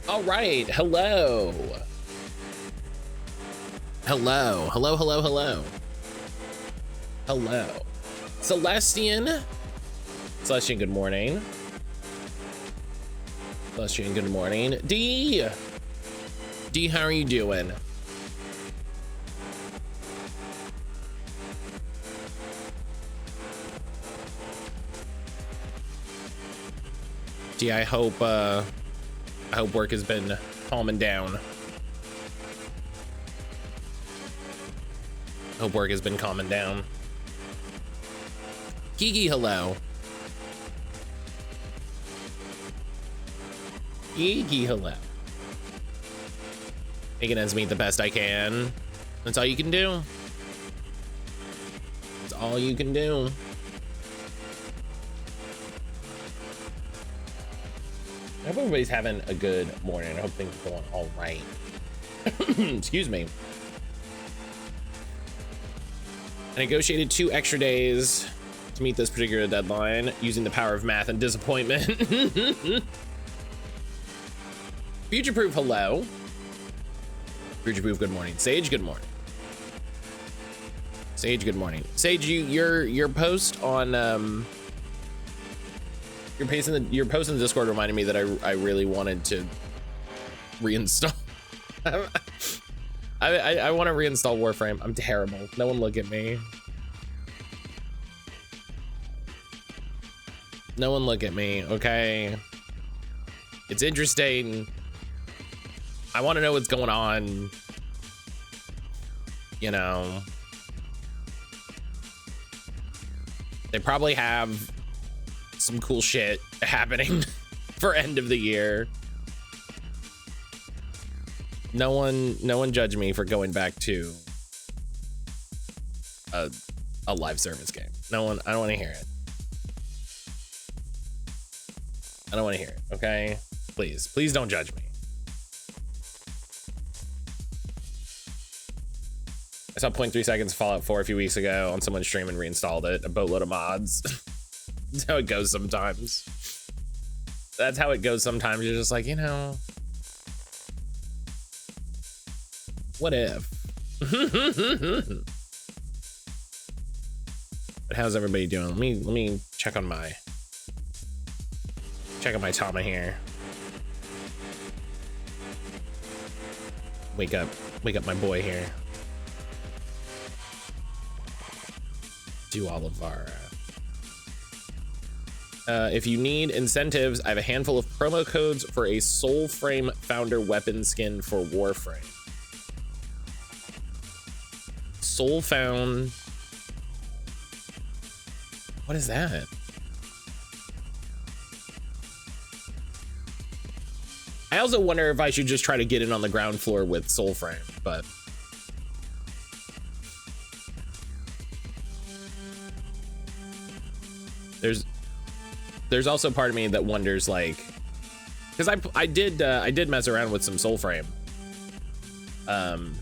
All right, hello. Hello, hello, hello, hello. Hello. Celestian. Celestian, good morning. Celestian, good morning. D. D, how are you doing? D, I hope work has been calming down. Hope work has been calming down. Kiki, hello. Kiki, hello. Making ends meet the best I can. That's all you can do. That's all you can do. I hope everybody's having a good morning. I hope things are going all right. Excuse me. I negotiated 2 extra days to meet this particular deadline using the power of math and disappointment. Future Proof, hello. Future Proof, good morning. Sage, good morning. Sage, good morning. Sage, your post on your post in the Discord reminded me that I really wanted to reinstall. I want to reinstall Warframe. I'm terrible. No one look at me. No one look at me, okay? It's interesting. I want to know what's going on. You know. They probably have some cool shit happening for end of the year. No one judge me for going back to a live service game. No one, I don't want to hear it. I don't want to hear it, okay? Please don't judge me. I saw 0.3 seconds of Fallout 4 a few weeks ago on someone's stream and reinstalled it. A boatload of mods. That's how it goes sometimes. That's how it goes sometimes. You're just like, you know, what if? But how's everybody doing? Let me check on my Tama here. Wake up my boy here. Do all of our if you need incentives, I have a handful of promo codes for a Soulframe Founder weapon skin for Warframe. Soulfound. What is that? I also wonder if I should just try to get in on the ground floor with Soulframe, but there's also part of me that wonders, like, because I did mess around with some Soulframe, and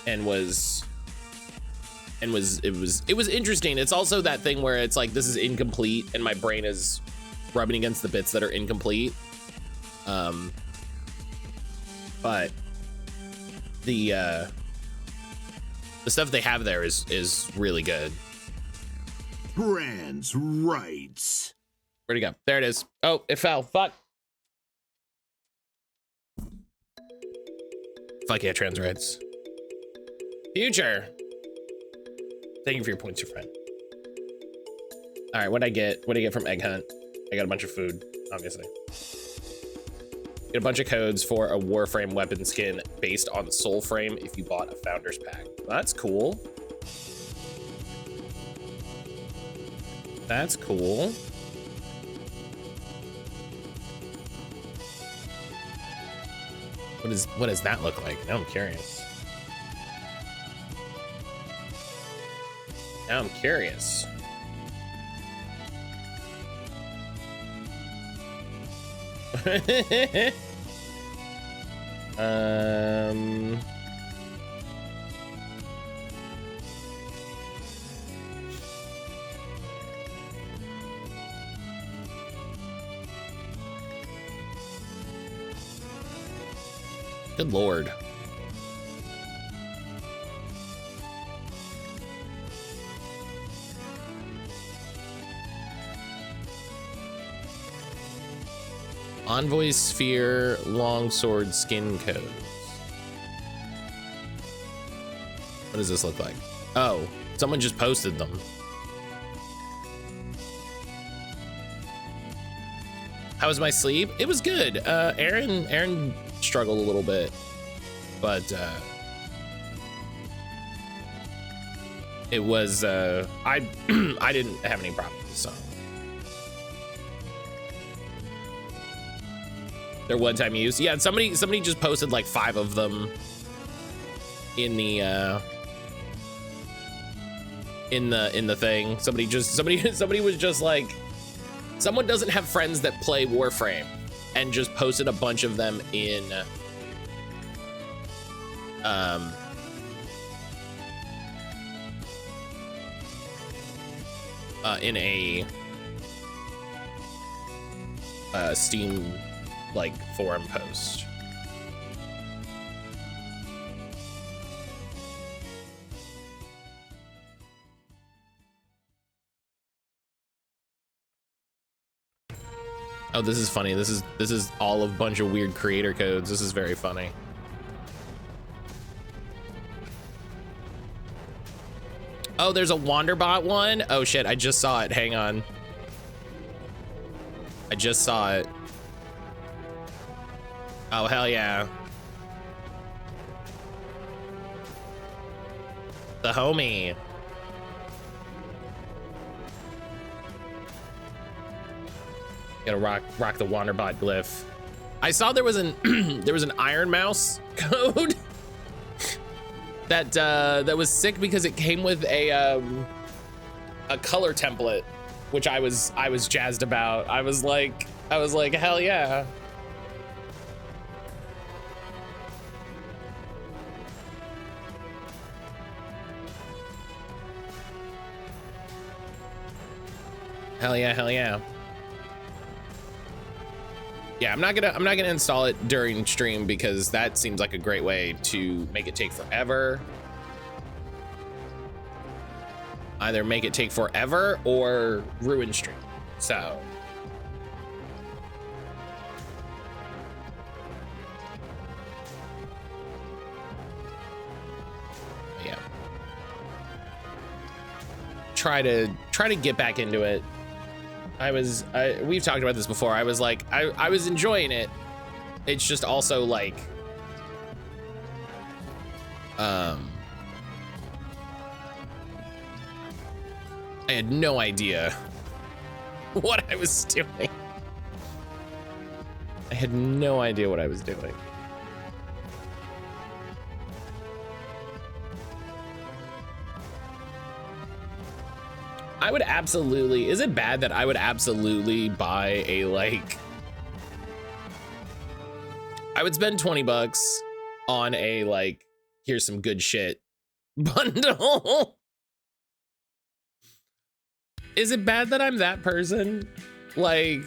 it was interesting. It's also that thing where it's like, this is incomplete and my brain is rubbing against the bits that are incomplete. But the stuff they have there is really good. Trans rights. Where'd it go? There it is. Oh, it fell. Fuck. Fuck yeah, trans rights. Future. Thank you for your points, your friend. All right, what'd I get? What'd I get from Egg Hunt? I got a bunch of food, obviously. Get a bunch of codes for a Warframe weapon skin based on Soulframe if you bought a Founders Pack. Well, that's cool. That's cool. What does that look like? Now I'm curious. Now I'm curious. Good lord. Envoy sphere, longsword, skin codes. What does this look like? Oh, someone just posted them. How was my sleep? It was good. Aaron struggled a little bit, but it was I didn't have any problems, so. They're one-time use. Yeah, somebody just posted like 5 of them in the thing. Somebody was just like, someone doesn't have friends that play Warframe, and just posted a bunch of them in a Steam like forum post. Oh, this is funny. This is all a bunch of weird creator codes. This is very funny. Oh, there's a Wanderbot one. Oh shit, I just saw it. Hang on. I just saw it. Oh, hell yeah. The homie. Gotta rock the Wanderbot glyph. I saw there was an there was an Iron Mouse code that was sick because it came with a color template, which I was jazzed about. I was like hell yeah. Hell yeah, hell yeah. Yeah, I'm not gonna install it during stream because that seems like a great way to make it take forever. Either make it take forever or ruin stream. So yeah. Try to get back into it. We've talked about this before. I was like, I was enjoying it. It's just also like, I had no idea what I was doing. I had no idea what I was doing. I would absolutely, is it bad that I would absolutely buy a, like, I would spend 20 bucks on a, like, here's some good shit bundle? Is it bad that I'm that person? Like,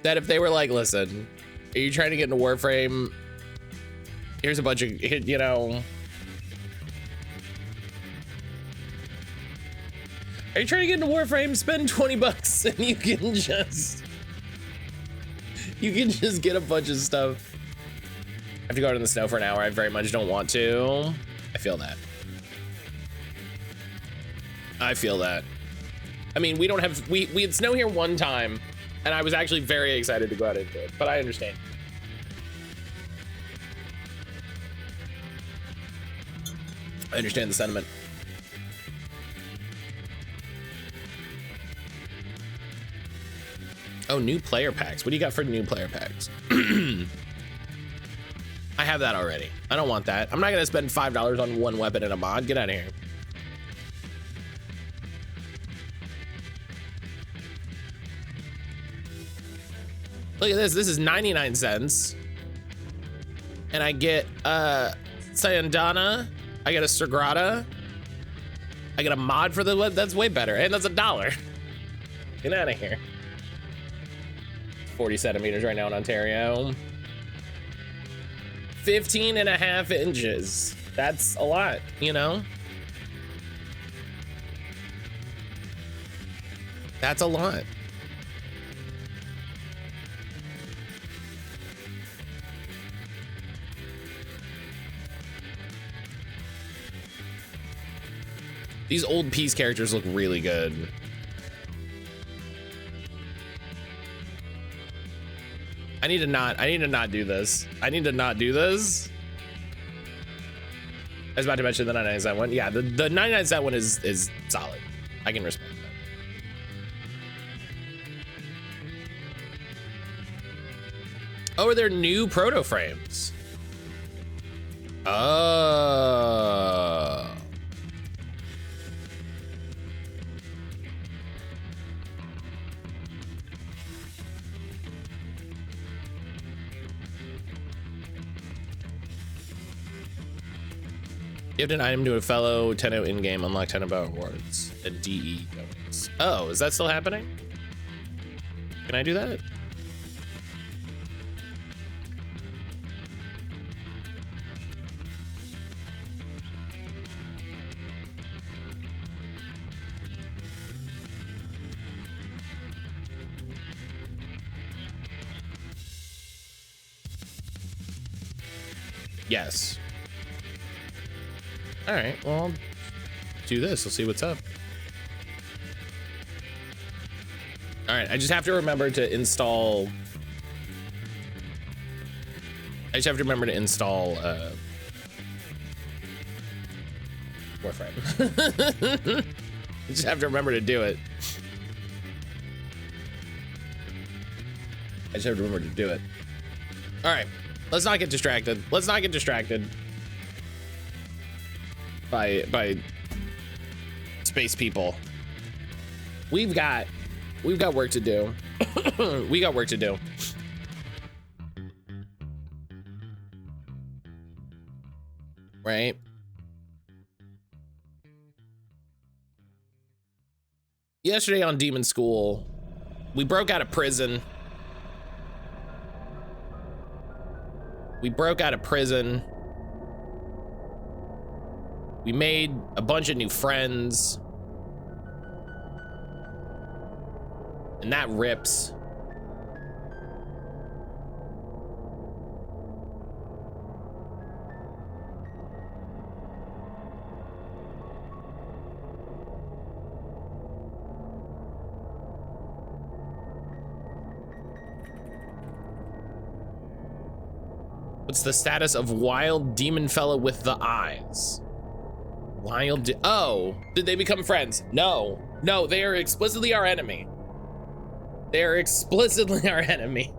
that if they were like, listen, are you trying to get into Warframe? Here's a bunch of, you know, are you trying to get into Warframe? Spend 20 bucks and you can just get a bunch of stuff. I have to go out in the snow for an hour. I very much don't want to. I feel that. I feel that. I mean, we don't have, we had snow here one time and I was actually very excited to go out into it, but I understand. I understand the sentiment. Oh, new player packs. What do you got for new player packs? I have that already. I don't want that. I'm not gonna spend $5 on one weapon and a mod. Get out of here. Look at this. This is 99 cents. And I get Sayandana. I get a Sagrada. I get a mod for the web. That's way better. And that's $1. Get out of here. 40 centimeters right now in Ontario. 15.5 inches. That's a lot, you know? That's a lot. These old Peace characters look really good. I need to not do this. I need to not do this. I was about to mention the 99 cent one. Yeah, the 99 cent one is solid. I can respect that. Oh, are there new proto frames? Oh. Gift an item to a fellow Tenno in-game, unlock Tenno rewards and DE bonus. Oh, is that still happening? Can I do that? Yes. All right, well, I'll do this. We'll see what's up. All right, I just have to remember to install. I just have to remember to install Warframe. I just have to remember to do it. I just have to remember to do it. All right, let's not get distracted. Let's not get distracted by space people. We've got work to do. We got work to do. Right? Yesterday on Demonschool, we broke out of prison. We made a bunch of new friends. And that rips. What's the status of Wild Demon Fella with the eyes? Oh, did they become friends? No, they are explicitly our enemy. They are explicitly our enemy.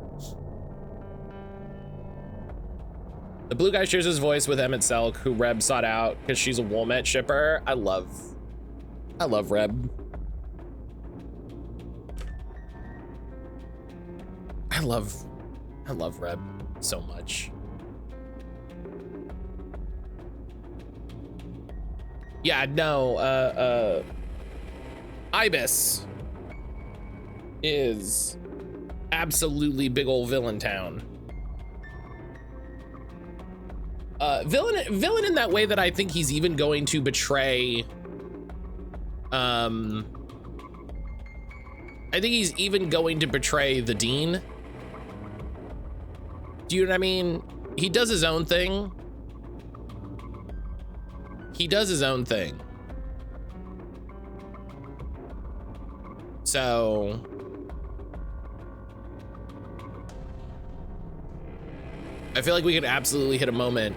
The blue guy shares his voice with Emmett Selk, who Reb sought out because she's a Woolmet shipper. I love Reb. I love Reb so much. Yeah, no, Ibis is absolutely big old villain town. Villain in that way that I think he's even going to betray. I think he's even going to betray the Dean. Do you know what I mean? He does his own thing. So I feel like we could absolutely hit a moment.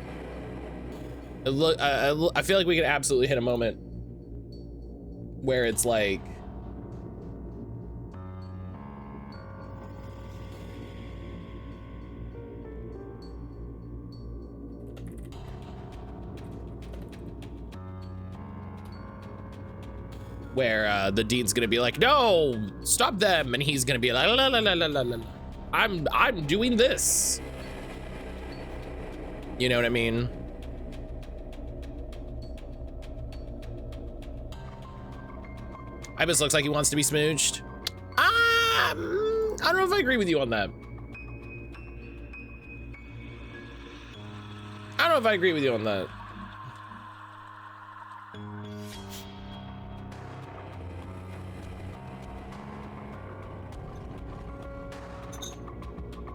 I feel like we could absolutely hit a moment where it's like, where the Dean's gonna be like, no, stop them, and he's gonna be like, la, la, la, la, la, la. I'm doing this. You know what I mean? Ibis looks like he wants to be smooched. I don't know if I agree with you on that. know if I agree with you on that.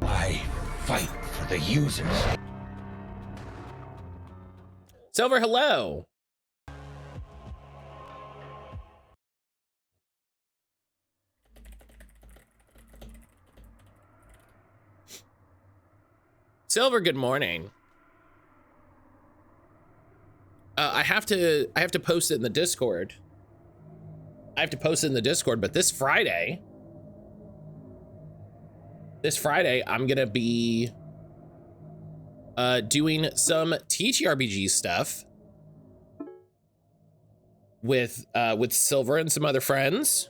I fight for the users. Silver, hello. Silver, good morning. I have to post it in the Discord. But this Friday, I'm gonna be doing some TTRPG stuff with Silver and some other friends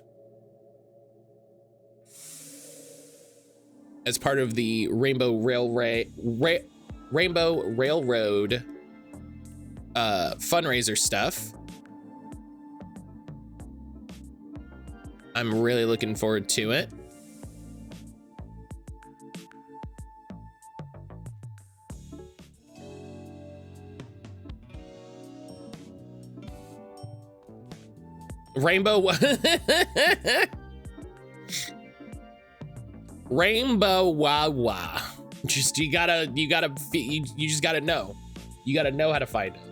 as part of the Rainbow Railroad fundraiser stuff. I'm really looking forward to it. Rainbow Wawa. Just you just gotta know. You gotta know how to find it.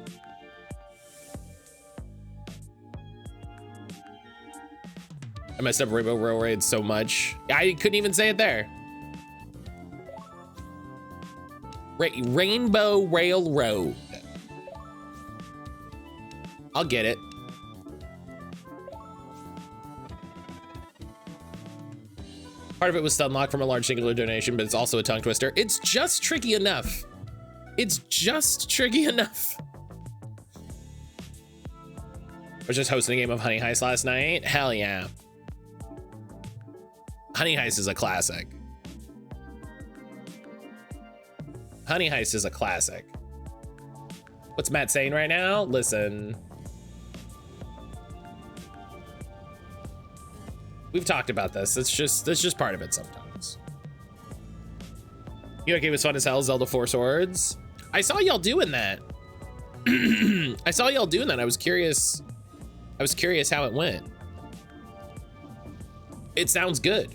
I messed up Rainbow Railroad so much. I couldn't even say it there. Rainbow Railroad. I'll get it. Part of it was unlocked from a large singular donation, but it's also a tongue twister. It's just tricky enough. It's just tricky enough. I was just hosting a game of Honey Heist last night. Hell yeah. Honey Heist is a classic. Honey Heist is a classic. What's Matt saying right now? Listen. We've talked about this. That's just part of it sometimes. You know, game was fun as hell, Zelda 4 Swords. I saw y'all doing that. I saw y'all doing that. I was curious how it went. It sounds good.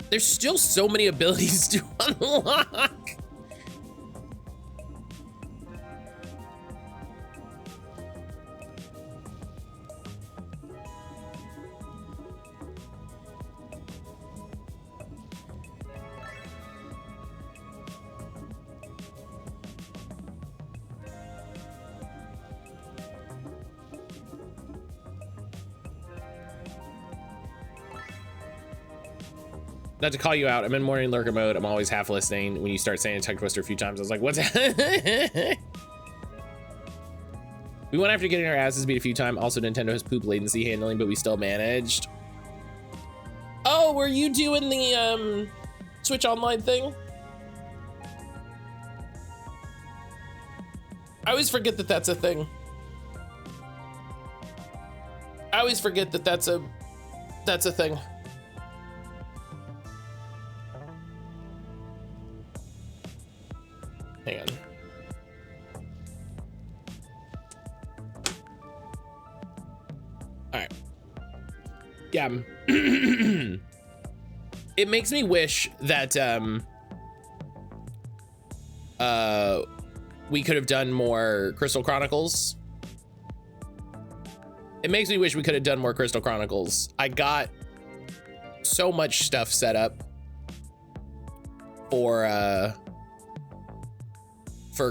There's still so many abilities to unlock. Not to call you out, I'm in morning lurker mode. I'm always half listening. When you start saying tongue twister a few times, I was like, what's that? We went after getting our asses beat a few times. Also, Nintendo has poop latency handling, but we still managed. Oh, were you doing the Switch Online thing? I always forget that that's a thing. I always forget that that's a thing. Hang on. All right. Yeah. It makes me wish that we could have done more Crystal Chronicles. It makes me wish we could have done more Crystal Chronicles. I got so much stuff set up for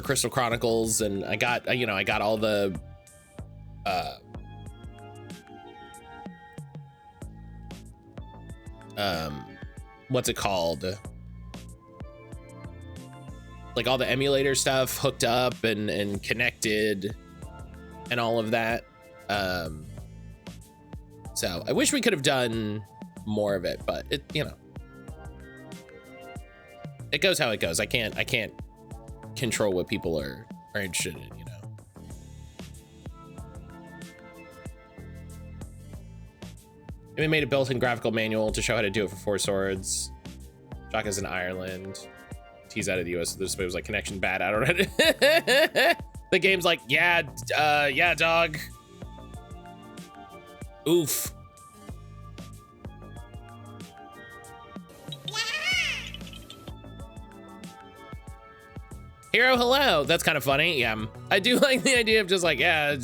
Crystal Chronicles, and I got all the what's it called, like all the emulator stuff hooked up and connected and all of that. So I wish we could have done more of it, but it, you know, it goes how it goes. I can't control what people are interested in, you know. We made a built-in graphical manual to show how to do it for 4 Swords. Jock is in Ireland. he's out of the US. This was like connection bad. I don't know. The game's like, yeah, yeah, dog. Oof. Hero, hello. That's kind of funny. Yeah, I do like the idea of just like, yeah.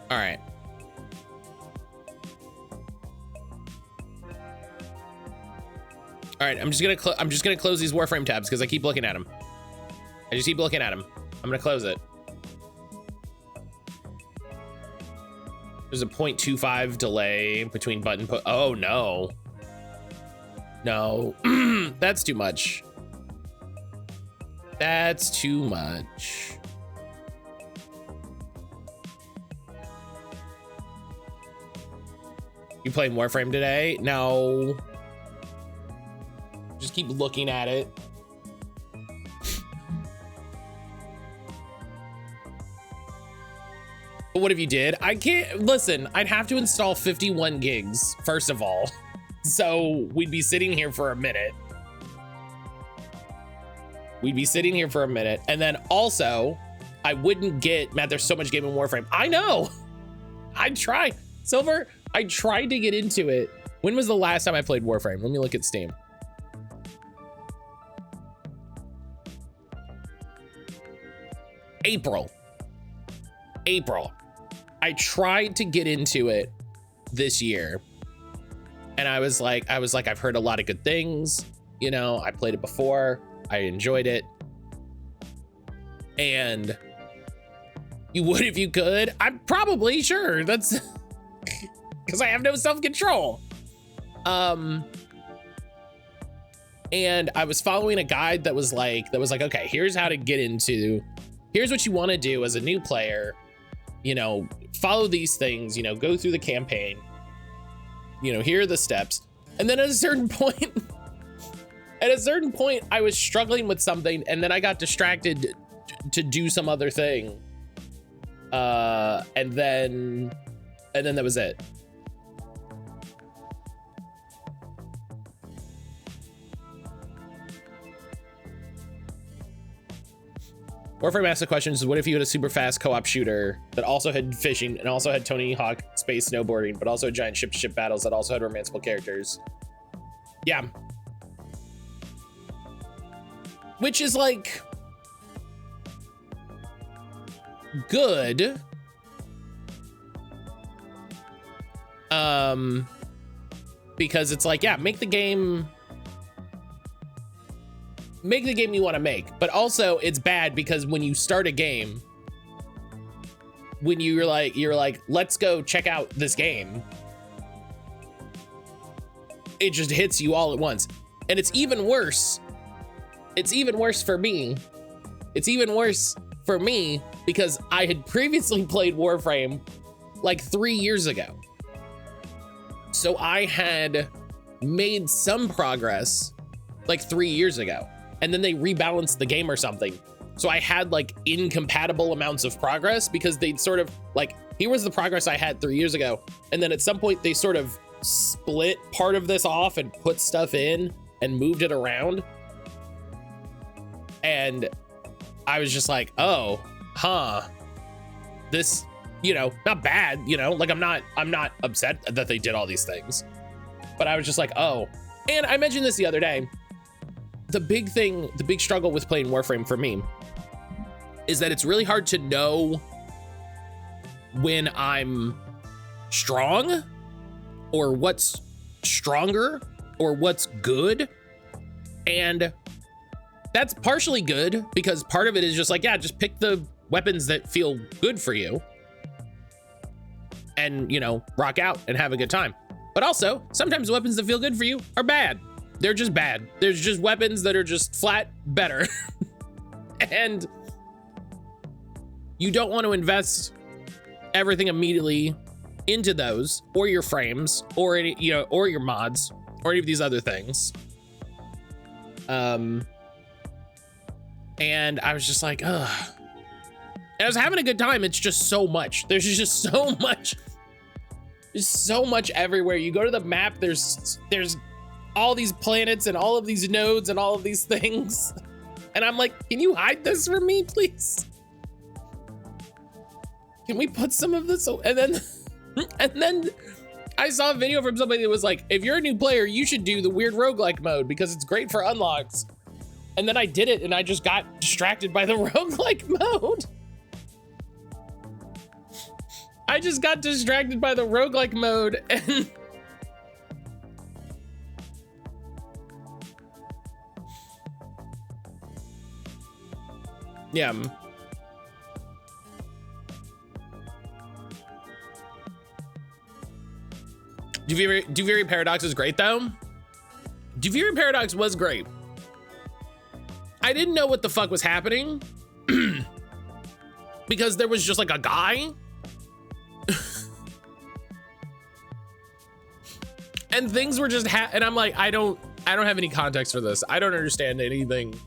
All right. All right, I'm just gonna close these Warframe tabs because I keep looking at them. I just keep looking at them. I'm gonna close it. There's a 0.25 delay between button put. Oh no. No, that's too much. That's too much. You playing Warframe today? No. Just keep looking at it. But what if you did? I can't, listen, I'd have to install 51 gigs, first of all. So we'd be sitting here for a minute. We'd be sitting here for a minute. And then also, I wouldn't get, Matt, there's so much game in Warframe. I know. I tried. Silver, I tried to get into it. When was the last time I played Warframe? Let me look at Steam. April. I tried to get into it this year. And I was like, I've heard a lot of good things. You know, I played it before. I enjoyed it. And you would if you could. I'm probably sure. That's because I have no self-control. And I was following a guide that was like, okay, here's how to get into, here's what you want to do as a new player. You know, follow these things, you know, go through the campaign, you know, here are the steps. And then at a certain point, I was struggling with something and then I got distracted to do some other thing. And then that was it. Warframe asked the question, is what if you had a super fast co-op shooter that also had fishing and also had Tony Hawk space snowboarding, but also had giant ship-to-ship battles that also had romanceable characters? Yeah. Which is like good. Because it's like, yeah, make the game you want to make, but also it's bad because when you start a game, when you're like, let's go check out this game, it just hits you all at once. And it's even worse. It's even worse for me. It's even worse for me because I had previously played Warframe like 3 years ago. So I had made some progress like 3 years ago. And then they rebalanced the game or something. So I had like incompatible amounts of progress because they'd sort of like, here was the progress I had 3 years ago. And then at some point they sort of split part of this off and put stuff in and moved it around. And I was just like, oh, huh. This, you know, not bad, you know, like I'm not upset that they did all these things, but I was just like, oh. And I mentioned this the other day. The big struggle with playing Warframe for me is that it's really hard to know when I'm strong or what's stronger or what's good. And that's partially good because part of it is just like, yeah, just pick the weapons that feel good for you and, you know, rock out and have a good time. But also sometimes weapons that feel good for you are bad. They're just bad. There's just weapons that are just flat better. And you don't want to invest everything immediately into those or your frames or any, you know, or your mods or any of these other things. And I was just like, ugh. And I was having a good time. It's just so much. There's just so much. There's so much everywhere. You go to the map, there's all these planets and all of these nodes and all of these things. And I'm like, can you hide this from me, please? Can we put some of this? And then I saw a video from somebody that was like, if you're a new player, you should do the weird roguelike mode because it's great for unlocks. And then I did it and I just got distracted by the roguelike mode. I just got distracted by the roguelike mode and yeah. Duviri Paradox is great though. Duviri Paradox was great. I didn't know what the fuck was happening because there was just like a guy and things were just and I'm like, I don't have any context for this. I don't understand anything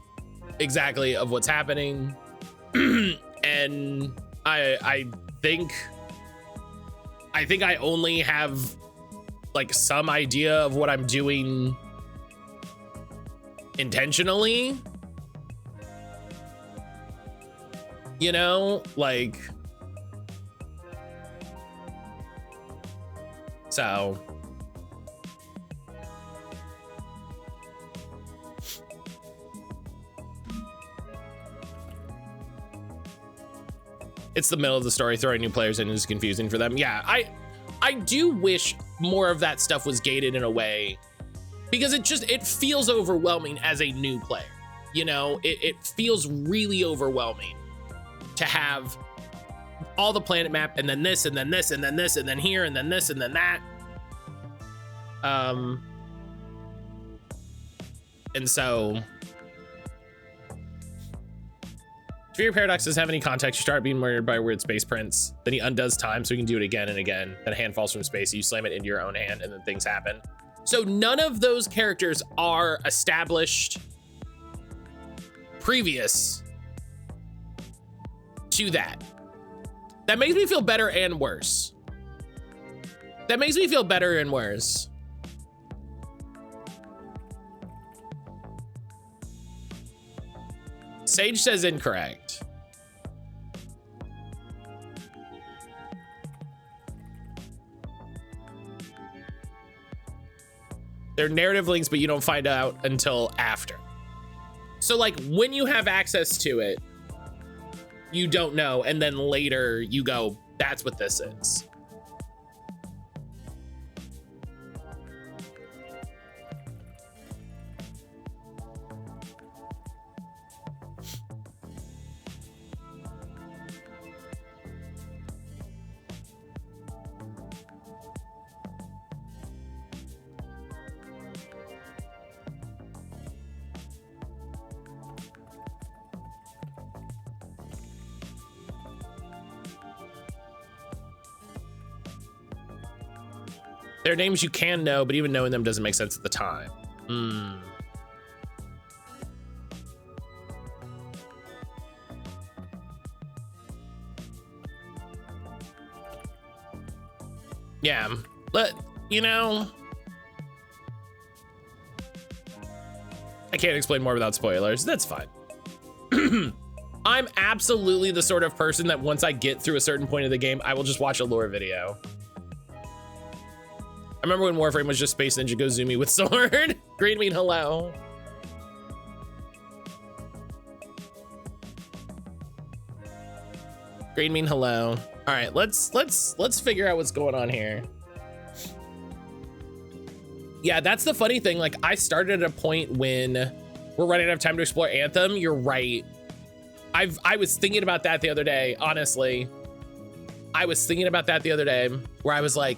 exactly of what's happening. And I think I only have like some idea of what I'm doing intentionally, you know, like, so it's the middle of the story. Throwing new players in is confusing for them. Yeah, I do wish more of that stuff was gated in a way because it feels overwhelming as a new player. You know, it feels really overwhelming to have all the planet map and then this and then this and then this and then here and then this and then that. And so if your Paradox doesn't have any context, you start being murdered by weird space prince. Then he undoes time so he can do it again and again. Then a hand falls from space, you slam it into your own hand, and then things happen. So none of those characters are established previous to that. That makes me feel better and worse. That makes me feel better and worse. Sage says incorrect. They're narrative links, but you don't find out until after. So like when you have access to it, you don't know. And then later you go, that's what this is. There are names you can know, but even knowing them doesn't make sense at the time. Yeah, but you know, I can't explain more without spoilers. That's fine. I'm absolutely the sort of person that once I get through a certain point of the game, I will just watch a lore video. I remember when Warframe was just Space Ninja Go Zoomy with sword. Green mean hello. Green mean hello. All right, let's figure out what's going on here. Yeah, that's the funny thing. Like I started at a point when we're running out of time to explore Anthem. You're right. I was thinking about that the other day, honestly. I was thinking about that the other day where I was like,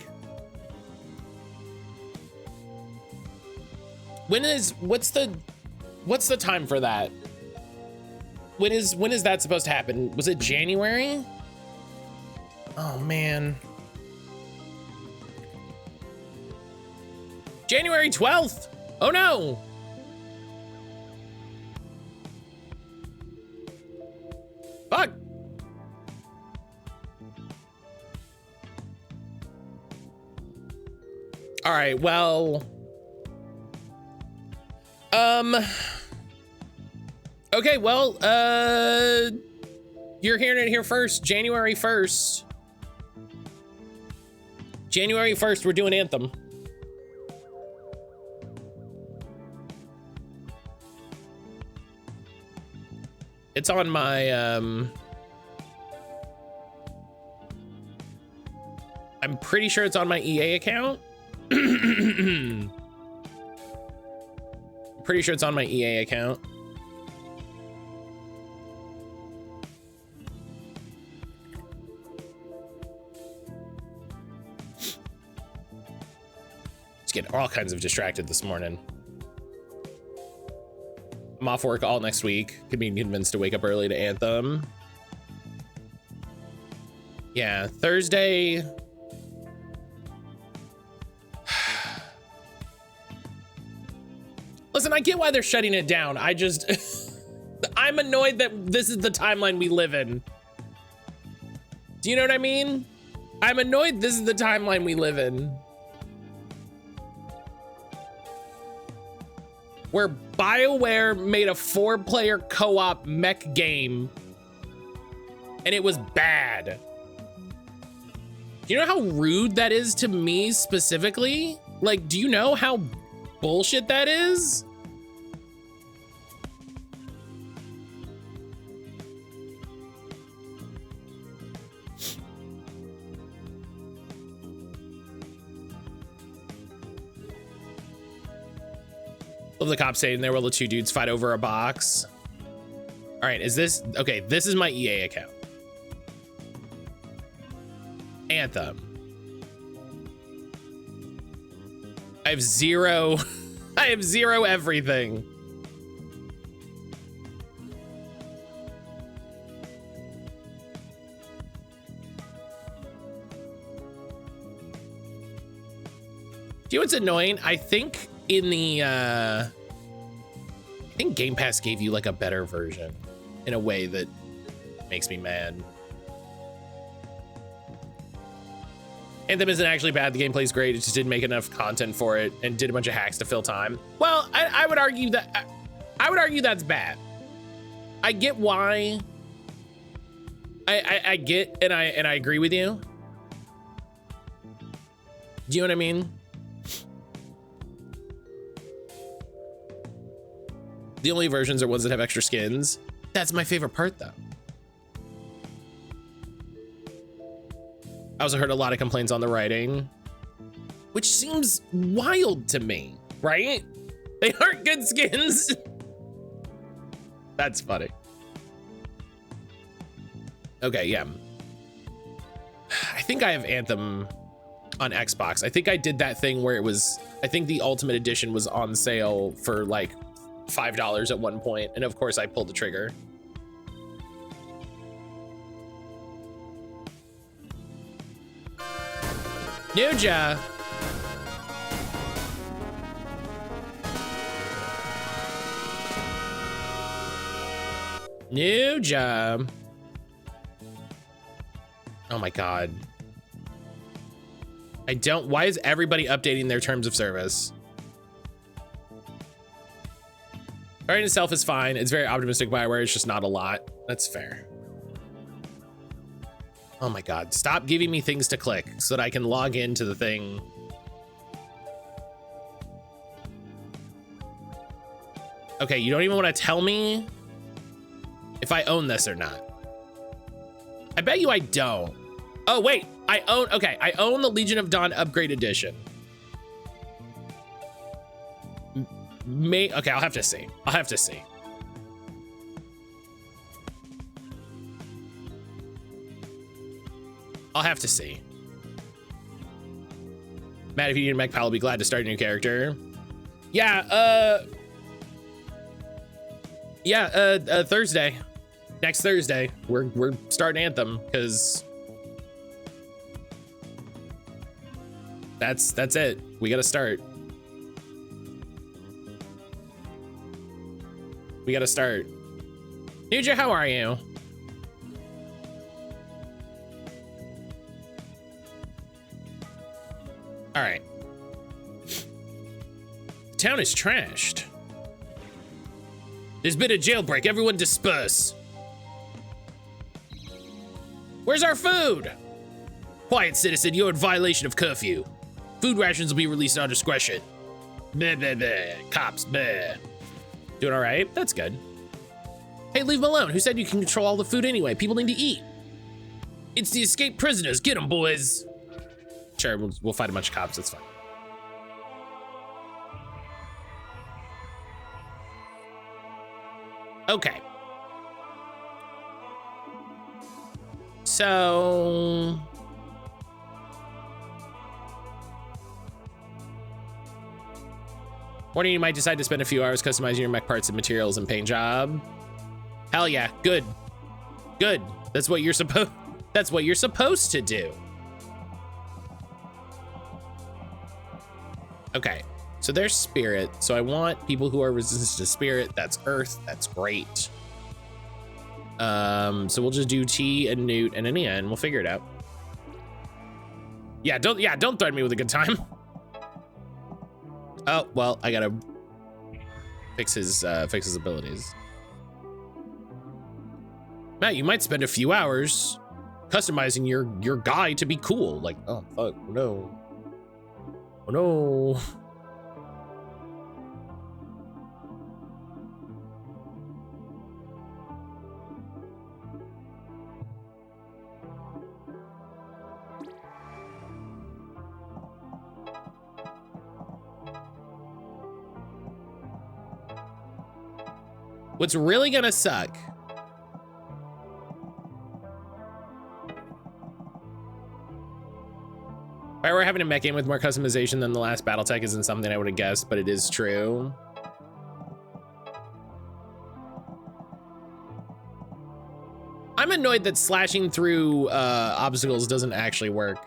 what's the time for that? When is that supposed to happen? Was it January? Oh man. January 12th. Oh no. Fuck. All right, well. Okay, well, you're hearing it here first, January 1st. January 1st, we're doing Anthem. It's on my, I'm pretty sure it's on my EA account. Pretty sure it's on my EA account. Just getting all kinds of distracted this morning. I'm off work all next week. Could be convinced to wake up early to Anthem. Yeah, Thursday. Listen, I get why they're shutting it down. I just, I'm annoyed that this is the timeline we live in. Do you know what I mean? I'm annoyed this is the timeline we live in. Where BioWare made a 4-player co-op mech game and it was bad. Do you know how rude that is to me specifically? Like, do you know how bullshit that is? Love the cop saying there while the two dudes fight over a box. All right, is this, okay, this is my EA account. Anthem. I have zero everything. Do you know what's annoying? I think in the, I think Game Pass gave you like a better version in a way that makes me mad. Anthem isn't actually bad. The gameplay's great. It just didn't make enough content for it and did a bunch of hacks to fill time. Well, I would argue that, I would argue that's bad. I get why. I get, and I agree with you. Do you know what I mean? The only versions are ones that have extra skins. That's my favorite part though. I also heard a lot of complaints on the writing, which seems wild to me, right? They aren't good skins. That's funny. Okay, yeah. I think I have Anthem on Xbox. I think I did that thing where it was, I think the Ultimate Edition was on sale for like $5 at one point, and of course I pulled the trigger. Nuja. Nuja. Oh my God. I don't, why is everybody updating their terms of service? Variant itself is fine. It's very optimistic BioWare. It's just not a lot. That's fair. Oh my God. Stop giving me things to click so that I can log into the thing. Okay, you don't even want to tell me if I own this or not. I bet you I don't. Oh, wait. I own, okay. I own the Legion of Dawn Upgrade Edition. Okay, I'll have to see. I'll have to see. I'll have to see. Matt, if you need a mech pal, I'll be glad to start a new character. Yeah, Thursday. Next Thursday, we're starting Anthem, because that's it. We gotta start. We gotta start. Nuja, how are you? All right. town is trashed. There's been a jailbreak. Everyone disperse. Where's our food? Quiet, citizen. You're in violation of curfew. Food rations will be released on discretion. Bleh, bleh, bleh. Cops, bleh. Doing all right? That's good. Hey, leave him alone. Who said you can control all the food anyway? People need to eat. It's the escaped prisoners. Get them, boys. Sure, we'll fight a bunch of cops. That's fine. Okay. So... Morning, you might decide to spend a few hours customizing your mech parts and materials and paint job. Hell yeah, good. Good. That's what you're supposed to do. Okay, so there's spirit. So I want people who are resistant to spirit. That's earth. That's great. So we'll just do T and Newt and Nia, and we'll figure it out. Yeah, don't threaten me with a good time. Oh, well, I gotta fix his abilities. Matt, you might spend a few hours customizing your guy to be cool. Like, oh, fuck, no. Oh, no. What's really gonna suck if I were having a mech game with more customization than the last Battletech isn't something I would have guessed, but it is true. I'm annoyed that slashing through obstacles doesn't actually work.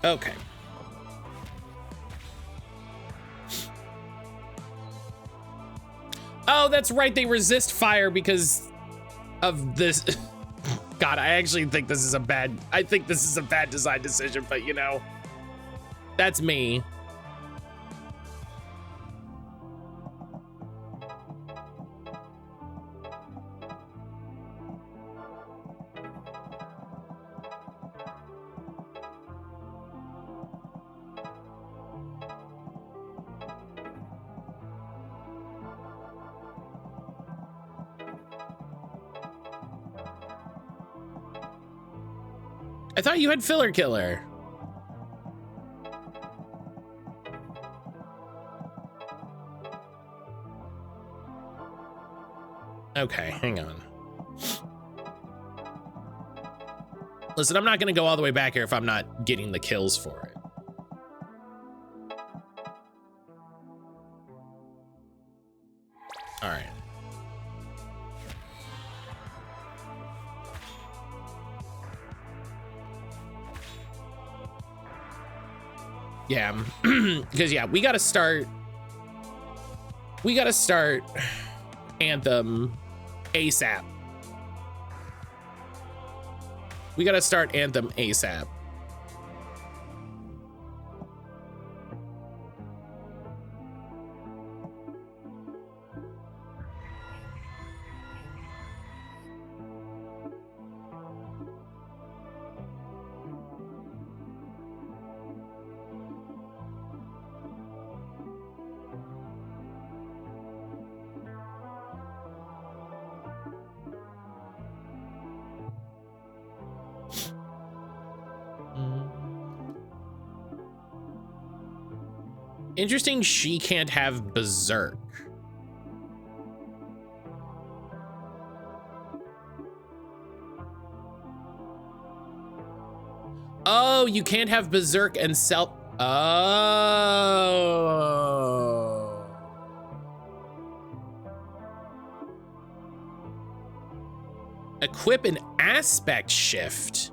Okay. Oh, that's right. They resist fire because of this. God, I actually think this is a bad design decision, but you know, that's me. I thought you had filler killer. Okay, hang on. Listen, I'm not gonna go all the way back here if I'm not getting the kills for it. All right. Yeah, because yeah, we gotta start Anthem ASAP. We gotta start Anthem ASAP. Interesting, she can't have Berserk. Oh, you can't have berserk and self. Oh. Equip an aspect shift.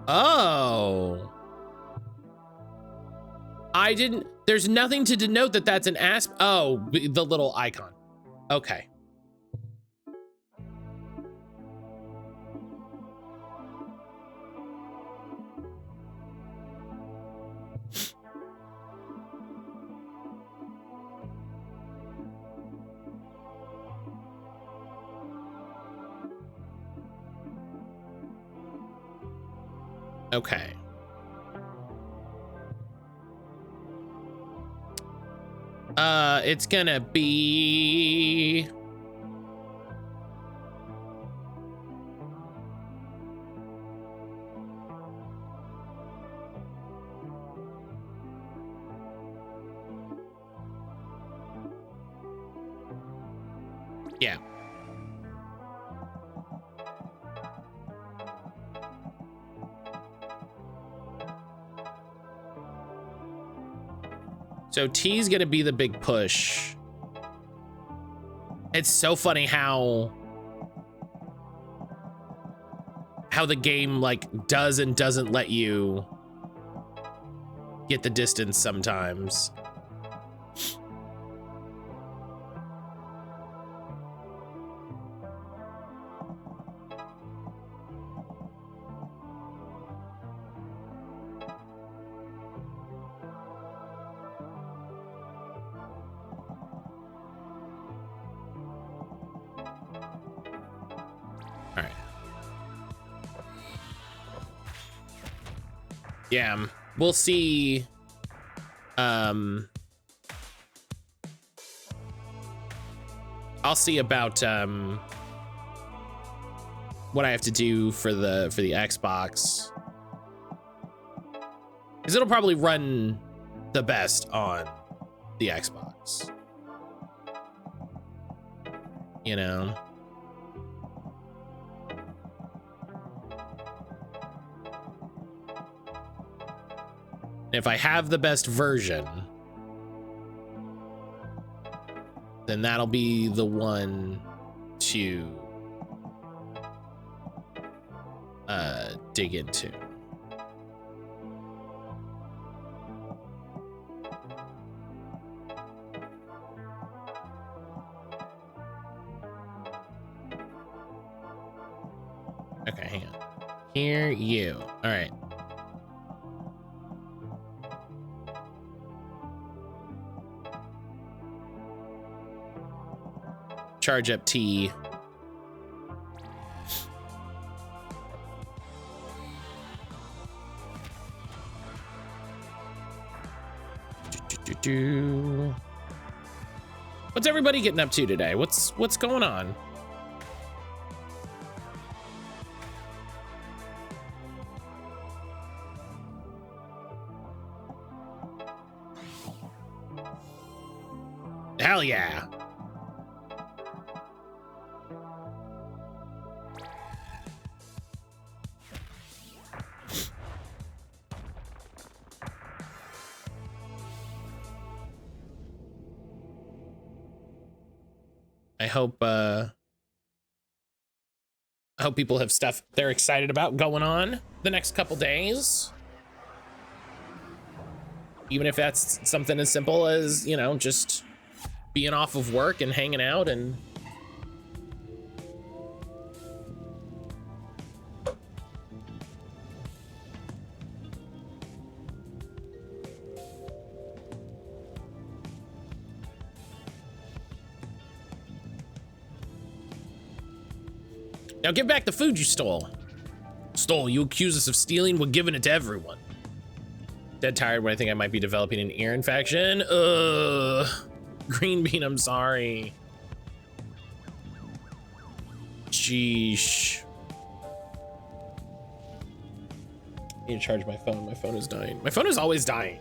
Oh. I didn't, there's nothing to denote that that's an oh, the little icon. Okay. Okay. It's gonna be... Yeah. So T's gonna be the big push. It's so funny how the game like does and doesn't let you get the distance sometimes. Yeah, we'll see. I'll see about what I have to do for the Xbox, because it'll probably run the best on the Xbox. You know. If I have the best version, then that'll be the one to dig into. Okay, hang on. Hear you. All right. Charge up T. What's everybody getting up to today? What's going on? Hell yeah. I hope people have stuff they're excited about going on the next couple days. Even if that's something as simple as, you know, just being off of work and hanging out and now give back the food you stole. Stole, you accuse us of stealing, we're giving it to everyone. Dead tired when I think I might be developing an ear infection. Green bean, I'm sorry. Sheesh. I need to charge my phone. My phone is dying. My phone is always dying.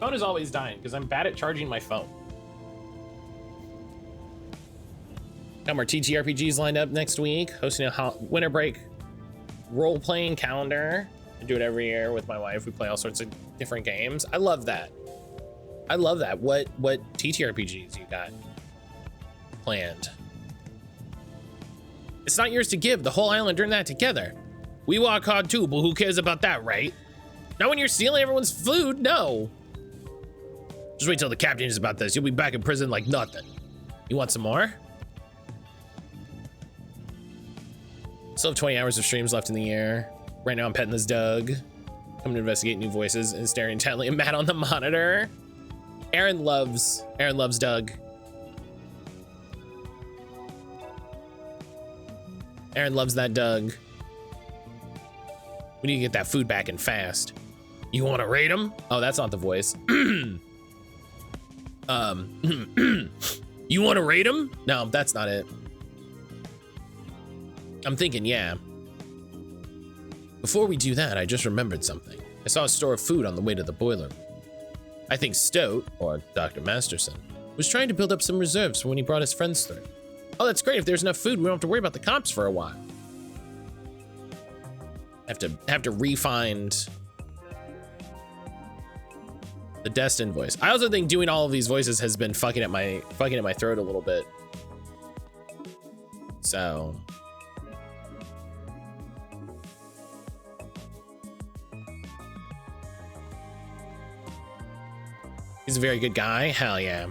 Phone is always dying because I'm bad at charging my phone. Got more TTRPGs lined up next week. Hosting a winter break role-playing calendar. I do it every year with my wife. We play all sorts of different games. I love that. I love that. What TTRPGs you got planned? It's not yours to give. The whole island earned that together. We walk hard too, but who cares about that, right? Not when you're stealing everyone's food, no. Just wait till the captain hears about this. You'll be back in prison like nothing. You want some more? Still have 20 hours of streams left in the year. Right now I'm petting this Doug. Coming to investigate new voices and staring intently at Matt on the monitor. Aaron loves Doug. Aaron loves that Doug. We need to get that food back and fast. You want to raid him? Oh, that's not the voice. You want to raid him? No, that's not it. I'm thinking, yeah. Before we do that, I just remembered something. I saw a store of food on the way to the boiler room. I think Stoat, or Dr. Masterson, was trying to build up some reserves for when he brought his friends through. Oh, that's great. If there's enough food, we don't have to worry about the cops for a while. Have to re-find the Destin voice. I also think doing all of these voices has been fucking at my throat a little bit. So he's a very good guy. Hell yeah.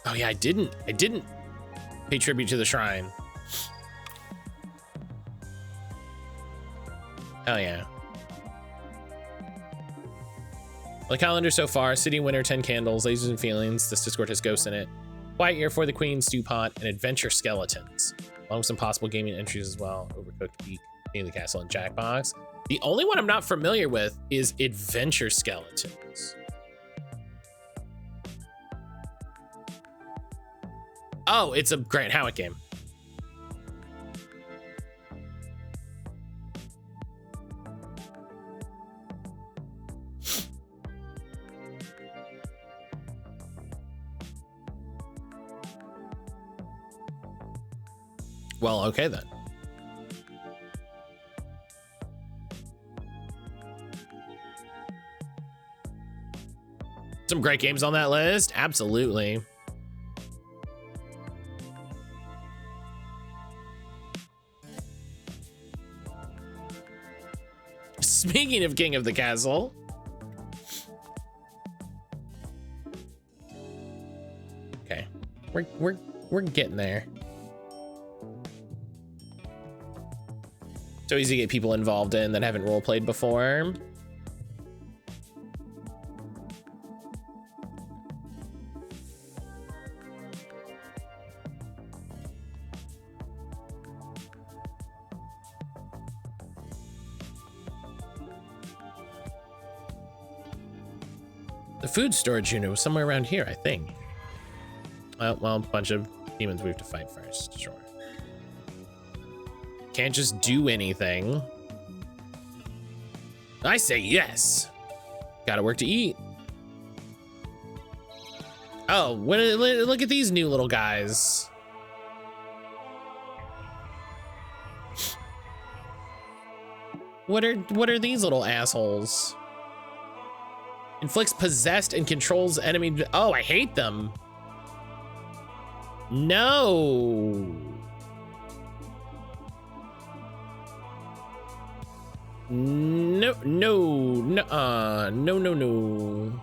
Oh yeah, I didn't pay tribute to the shrine. Hell yeah. The calendar so far: city winter, 10 candles, lasers and feelings. This Discord has ghosts in it. Quiet year for the queen, stew pot, and adventure skeletons, along with some possible gaming entries as well. Overcooked Peak, King of the Castle, and Jackbox. The only one I'm not familiar with is adventure skeletons. Oh, it's a Grant Howitt game. Well, okay then. Some great games on that list. Absolutely. Speaking of King of the Castle. Okay. We're getting there. So easy to get people involved in that haven't role played before. The food storage unit was somewhere around here, I think. Well, a bunch of demons we have to fight first, sure. Can't just do anything. I say yes. Gotta work to eat. Oh, look at these new little guys. What are these little assholes? Inflicts possessed and controls enemy. Oh, I hate them. No. No, no, no, no, no, no.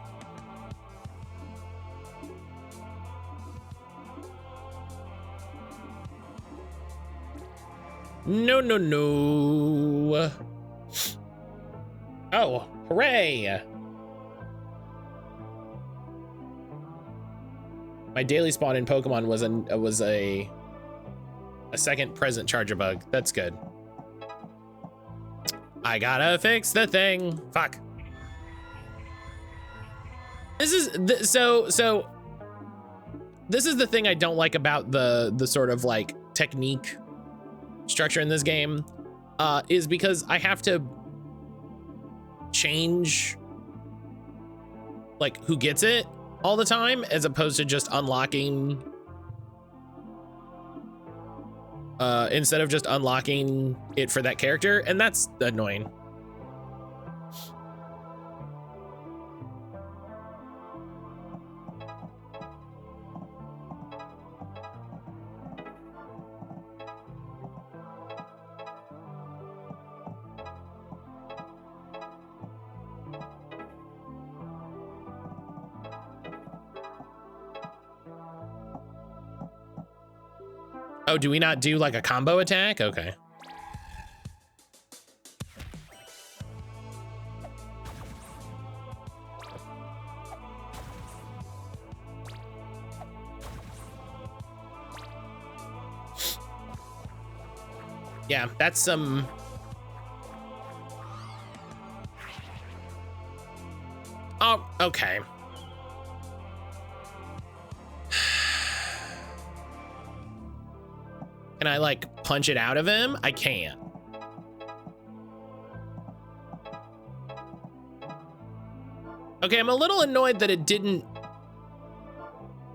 No, no, no. Oh, hooray. My daily spawn in Pokemon was a second present charger bug. That's good. I gotta fix the thing. Fuck. This is so this is the thing I don't like about the sort of like technique structure in this game, is because I have to change like who gets it all the time, as opposed to just unlocking, instead of just unlocking it for that character, and that's annoying. Oh, do we not do like a combo attack? Okay. Yeah, that's some... Oh, okay. Can I like punch it out of him? I can't. Okay, I'm a little annoyed that it didn't...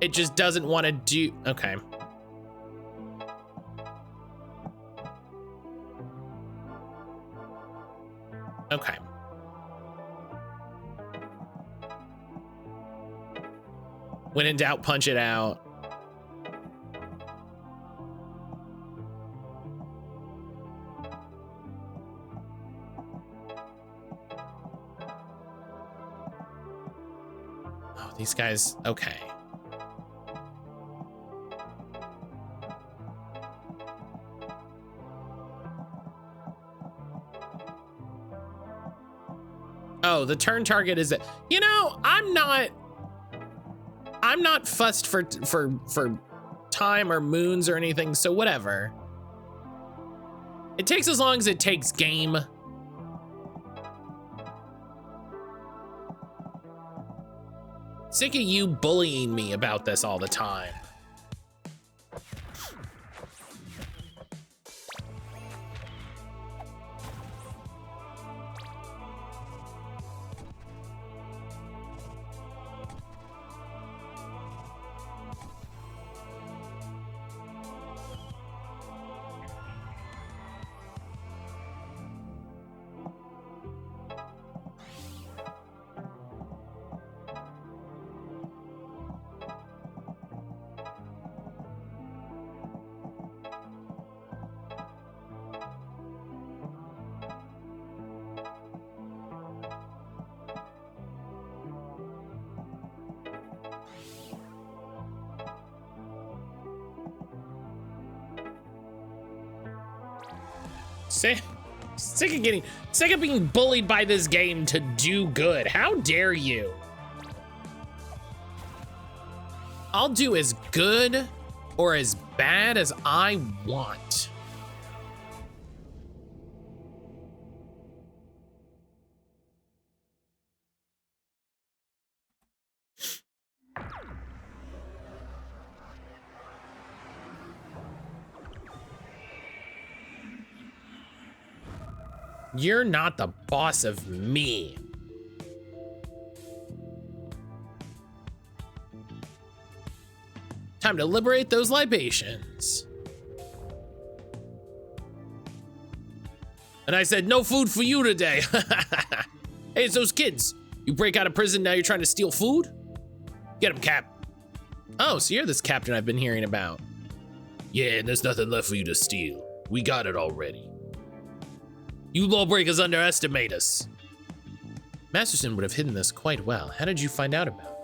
It just doesn't want to do... Okay. Okay. When in doubt, punch it out. Oh, these guys, okay. Oh, the turn target is it. You know, I'm not fussed for time or moons or anything, so whatever. It takes as long as it takes, game. Sick of you bullying me about this all the time. Sick of being bullied by this game to do good. How dare you? I'll do as good or as bad as I want. You're not the boss of me. Time to liberate those libations. And I said, no food for you today. Hey, it's those kids. You break out of prison, now you're trying to steal food? Get him, Cap. Oh, so you're this captain I've been hearing about. Yeah, and there's nothing left for you to steal. We got it already. You lawbreakers underestimate us. Masterson would have hidden this quite well. How did you find out about it?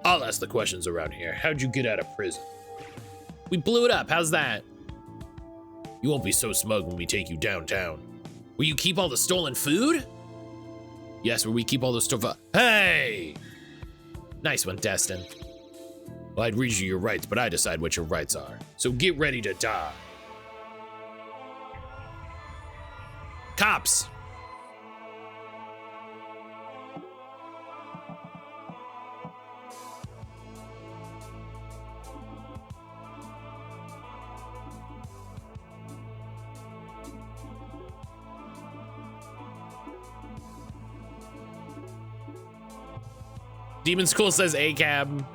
I'll ask the questions around here. How'd you get out of prison? We blew it up. How's that? You won't be so smug when we take you downtown. Where you keep all the stolen food? Yes, where we keep all the stuff. Hey! Nice one, Destin. Well, I'd read you your rights, but I decide what your rights are. So get ready to die. Cops! Demonschool says A-cab.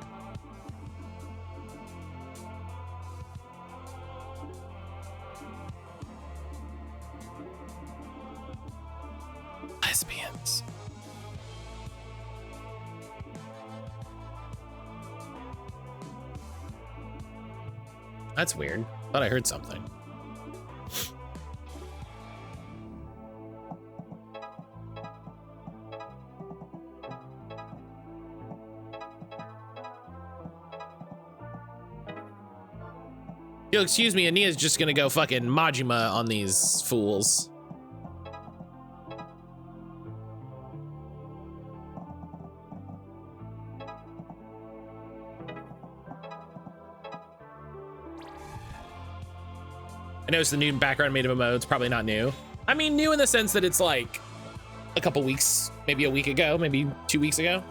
Lesbians. That's weird. Thought I heard something. Yo, excuse me, Ania's just gonna go fucking Majima on these fools. I know it's the new background made of a mode. It's probably not new. I mean, new in the sense that it's like a couple weeks, maybe a week ago, maybe 2 weeks ago.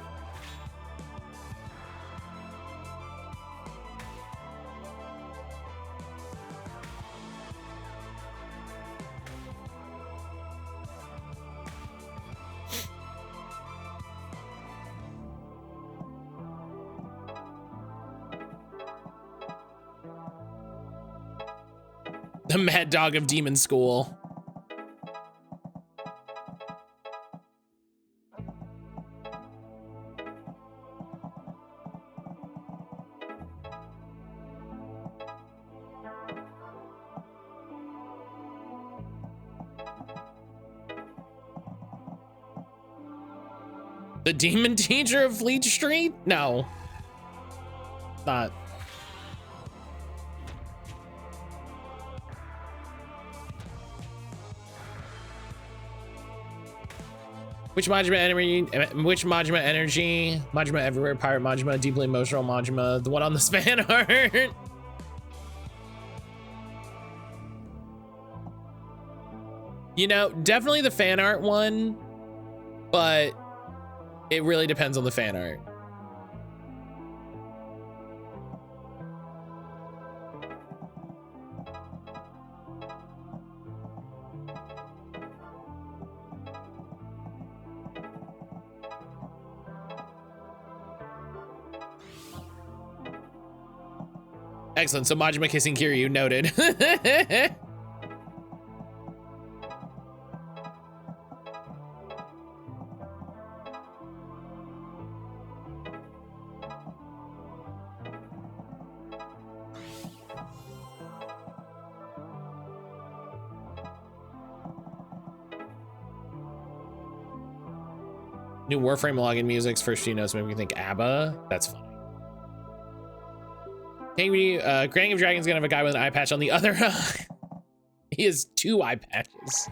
The mad dog of Demonschool. The demon teacher of Fleet Street? No. Not. Which Majima energy? Majima everywhere, pirate Majima, deeply emotional Majima, the one on the fan art. You know, definitely the fan art one, but it really depends on the fan art. Excellent. So Majima kissing Kiryu, noted. New Warframe login music's first few notes make me think ABBA. That's funny. Gang of Dragons gonna have a guy with an eye patch on the other eye. He has 2 eye patches.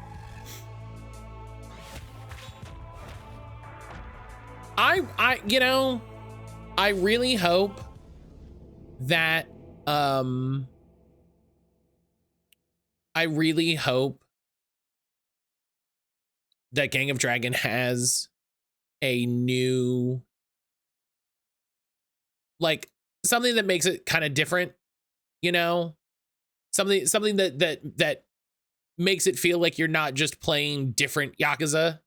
You know, I really hope that, I really hope that Gang of Dragon has a new, like, something that makes it kind of different, you know, something that makes it feel like you're not just playing different Yakuza.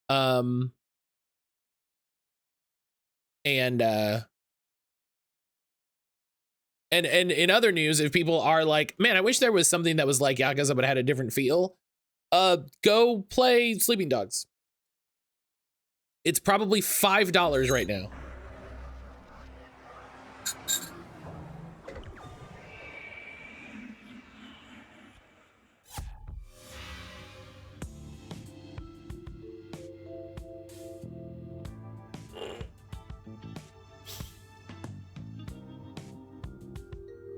And in other news, if people are like, man, I wish there was something that was like Yakuza but had a different feel, go play Sleeping Dogs. It's probably $5 right now.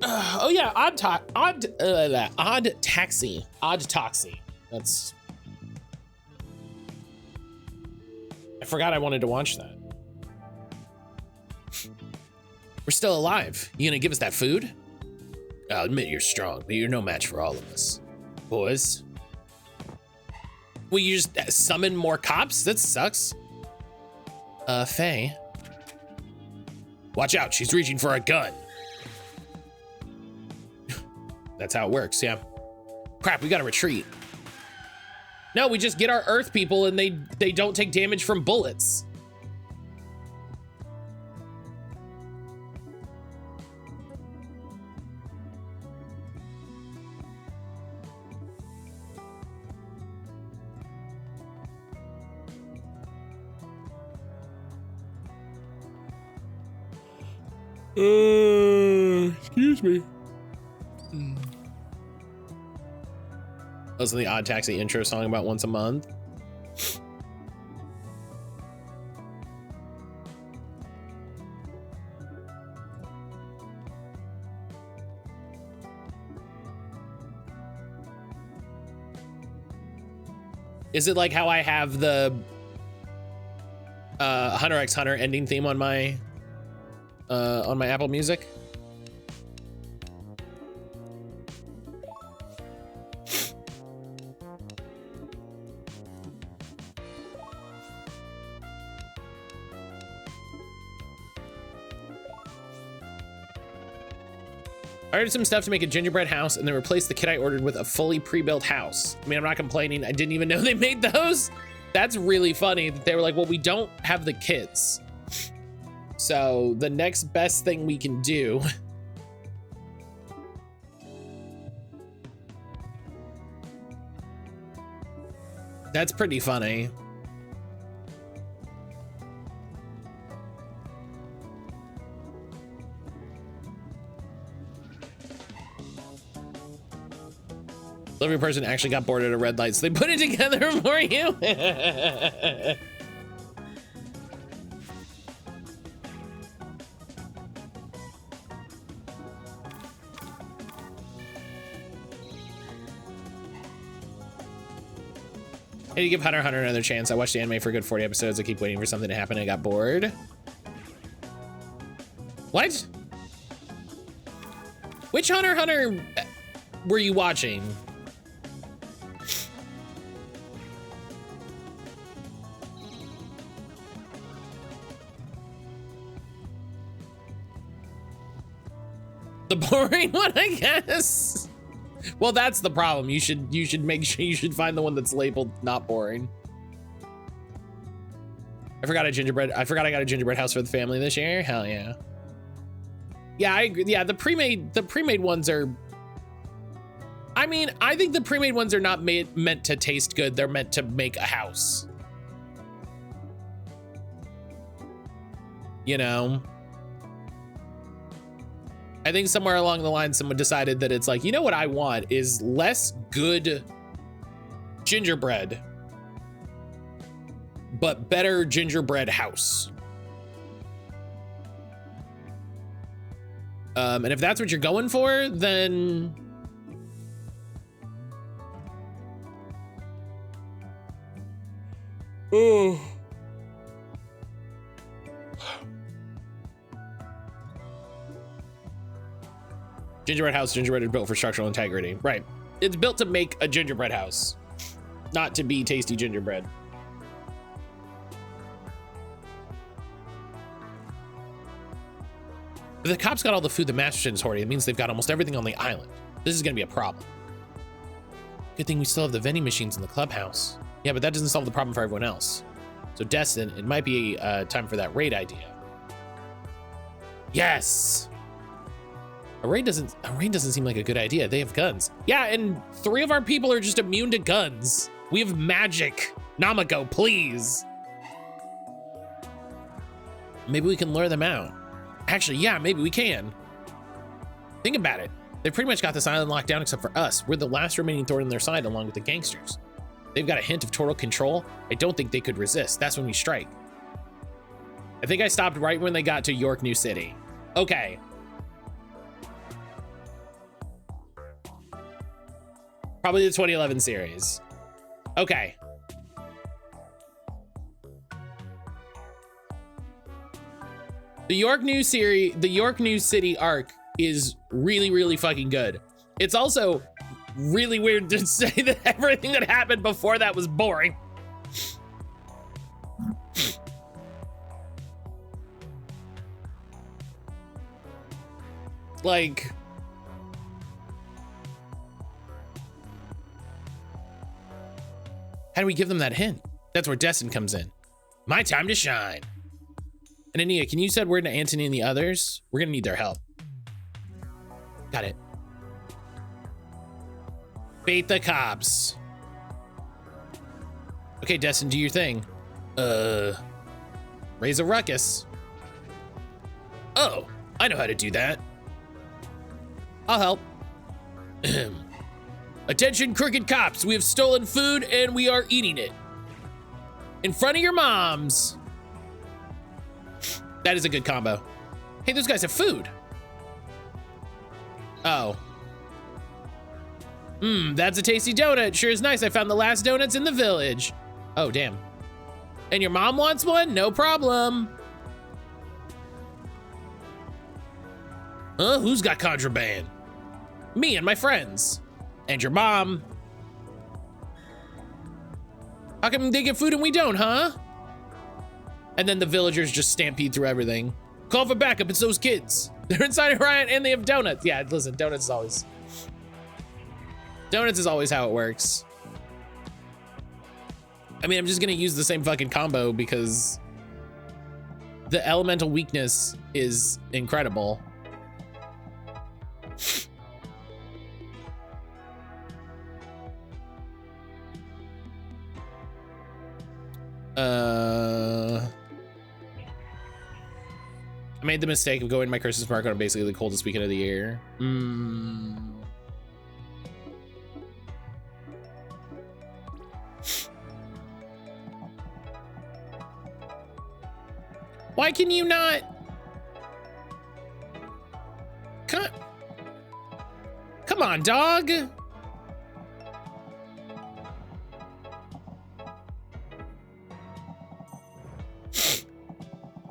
Oh yeah, Odd Taxi. That's. I forgot I wanted to watch that. We're still alive. You gonna give us that food? I'll admit you're strong, but you're no match for all of us, boys. Will you just summon more cops? That sucks. Faye. Watch out, she's reaching for a gun. That's how it works, yeah. Crap, we gotta retreat. No, we just get our Earth people and they don't take damage from bullets. Excuse me. Listen to the Odd Taxi intro song about once a month. Is it like how I have the Hunter x Hunter ending theme on my Apple Music? I ordered some stuff to make a gingerbread house and then replaced the kit I ordered with a fully pre-built house. I mean, I'm not complaining. I didn't even know they made those. That's really funny that they were like, well, we don't have the kits. So the next best thing we can do. That's pretty funny. Delivery person actually got bored at a red light, so they put it together for you. I need to give Hunter x Hunter another chance. I watched the anime for a good 40 episodes. I keep waiting for something to happen and I got bored. What? Which Hunter x Hunter were you watching? The boring one, I guess. Well, that's the problem. You should make sure you should find the one that's labeled not boring. I forgot I got a gingerbread house for the family this year. Hell yeah. Yeah, I agree. Yeah, the pre-made ones are, I mean, I think the pre-made ones are not meant to taste good. They're meant to make a house. You know? I think somewhere along the line, someone decided that it's like, you know what I want is less good gingerbread, but better gingerbread house. And if that's what you're going for, then oh. Gingerbread house, gingerbread is built for structural integrity. Right. It's built to make a gingerbread house, not to be tasty gingerbread. But the cops got all the food the Masterton's hoarding. It means they've got almost everything on the island. This is gonna be a problem. Good thing we still have the vending machines in the clubhouse. Yeah, but that doesn't solve the problem for everyone else. So Destin, it might be time for that raid idea. Yes! A raid doesn't seem like a good idea. They have guns. Yeah, and 3 of our people are just immune to guns. We have magic. Namako, please. Maybe we can lure them out. Actually, yeah, maybe we can. Think about it. They've pretty much got this island locked down except for us. We're the last remaining thorn in their side along with the gangsters. They've got a hint of total control. I don't think they could resist. That's when we strike. I think I stopped right when they got to York New City. Okay. Probably the 2011 series. Okay. The York New City arc is really, really fucking good. It's also really weird to say that everything that happened before that was boring. Like, how do we give them that hint? That's where Destin comes in. My time to shine. And Ania, can you send word to Anthony and the others? We're gonna need their help. Got it. Bait the cops. Okay, Destin, do your thing. Raise a ruckus. Oh, I know how to do that. I'll help. Attention, crooked cops. We have stolen food and we are eating it. In front of your moms. That is a good combo. Hey, those guys have food. Oh. That's a tasty donut. Sure is nice. I found the last donuts in the village. Oh, damn. And your mom wants one? No problem. Who's got contraband? Me and my friends. And your mom. How come they get food and we don't, huh? And then the villagers just stampede through everything. Call for backup, it's those kids. They're inside a riot and they have donuts. Yeah, listen, donuts is always how it works. I mean, I'm just gonna use the same fucking combo because the elemental weakness is incredible. I made the mistake of going to my Christmas market on basically the coldest weekend of the year. Why can you not? Come on, dog.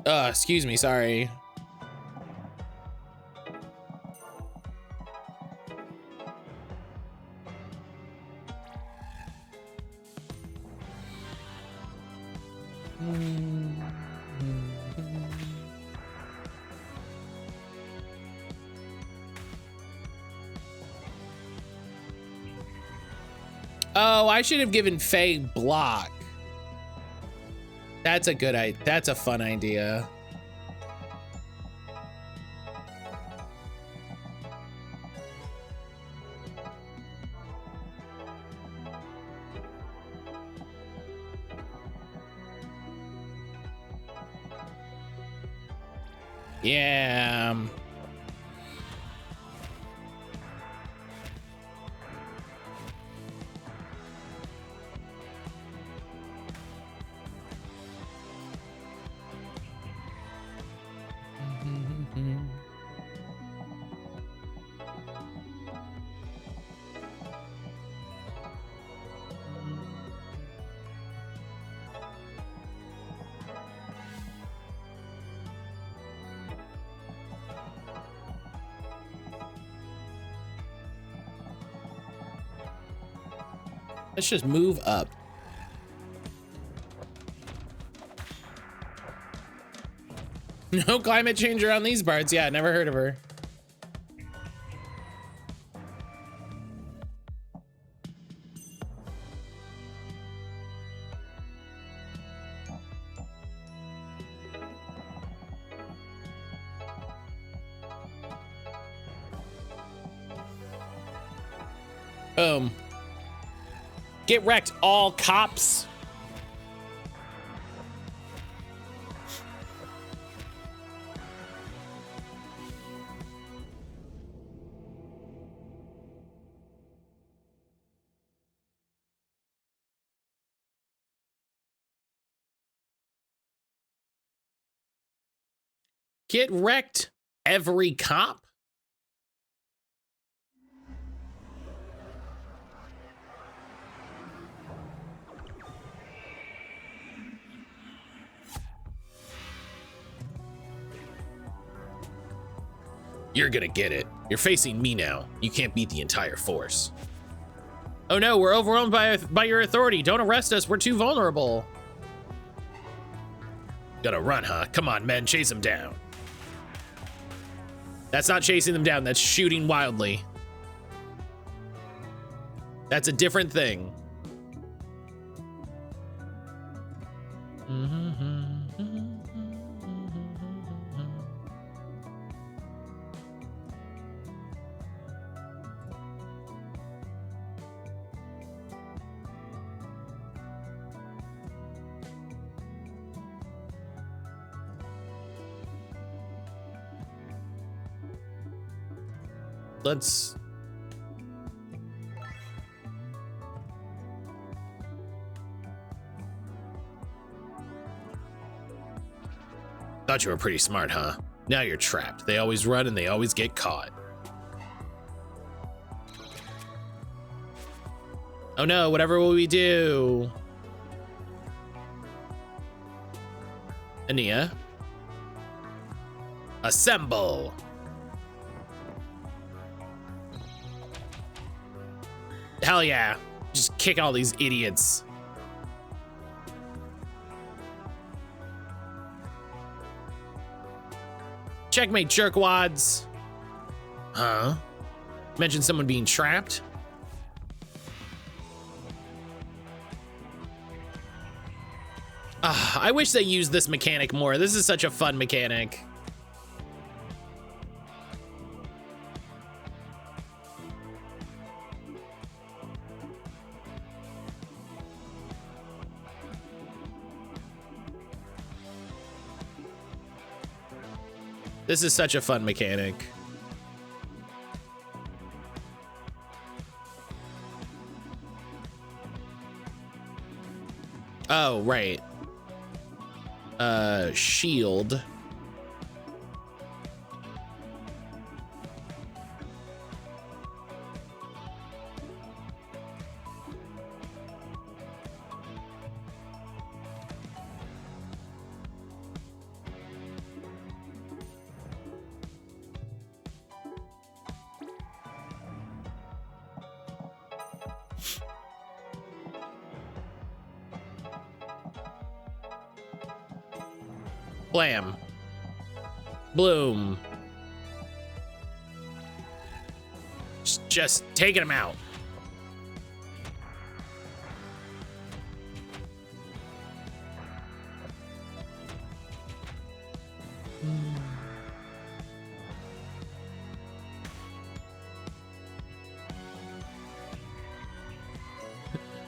Excuse me, sorry. Oh, I should have given Faye block. That's a good idea. That's a fun idea. Yeah. Let's just move up. No climate change around these parts. Yeah, never heard of her. Boom. Get wrecked, all cops. Get wrecked, every cop. You're gonna get it. You're facing me now. You can't beat the entire force. Oh no, we're overwhelmed by your authority. Don't arrest us, we're too vulnerable. Gonna run, huh? Come on, men, chase him down. That's not chasing them down, that's shooting wildly. That's a different thing. let's... Thought you were pretty smart, huh? Now you're trapped. They always run and they always get caught. Oh no, whatever will we do? Ania. Assemble. Hell yeah. Just kick all these idiots. Checkmate, jerkwads. Huh? Mentioned someone being trapped? I wish they used this mechanic more. This is such a fun mechanic. This is such a fun mechanic. Oh, right. Shield. Blam. Bloom. Just taking him out.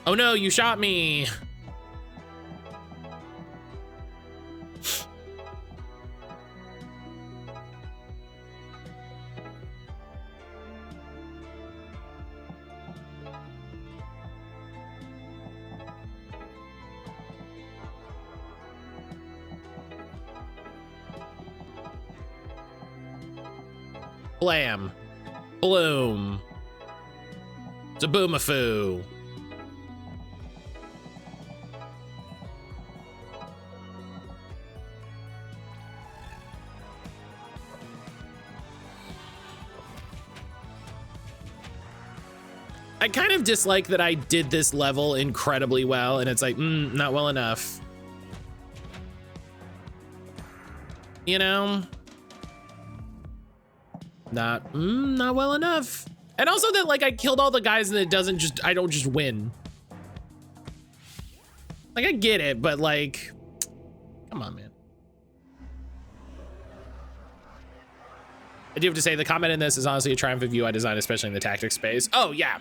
Oh no, you shot me. Blam. Bloom. Zaboomafoo. I kind of dislike that I did this level incredibly well, and it's like, not well enough. You know? Not well enough. And also that, like, I killed all the guys and I don't just win. Like, I get it, but like, come on, man. I do have to say the comment in this is honestly a triumph of UI design, especially in the tactics space. Oh yeah.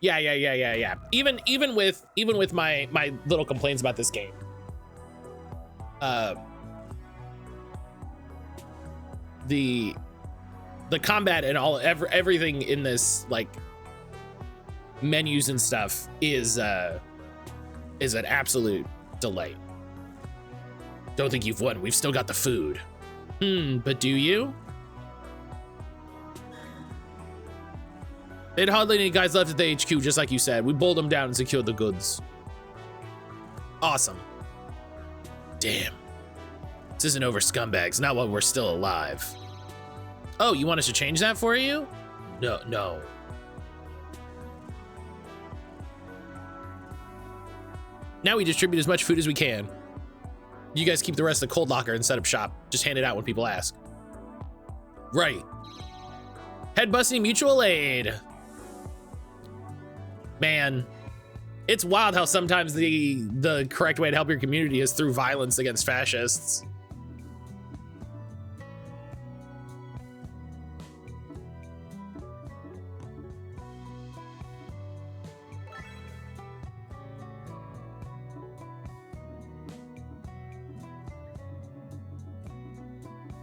Yeah. Even with my little complaints about this game. The combat and everything in this, like, menus and stuff is an absolute delight. Don't think you've won. We've still got the food. But do you? They'd hardly any guys left at the HQ, just like you said. We bowled them down and secured the goods. Awesome. Damn. This isn't over, scumbags. Not while we're still alive. Oh, you want us to change that for you? No. Now we distribute as much food as we can. You guys keep the rest of the cold locker and set up shop. Just hand it out when people ask. Right. Head busting mutual aid. Man, it's wild how sometimes the correct way to help your community is through violence against fascists.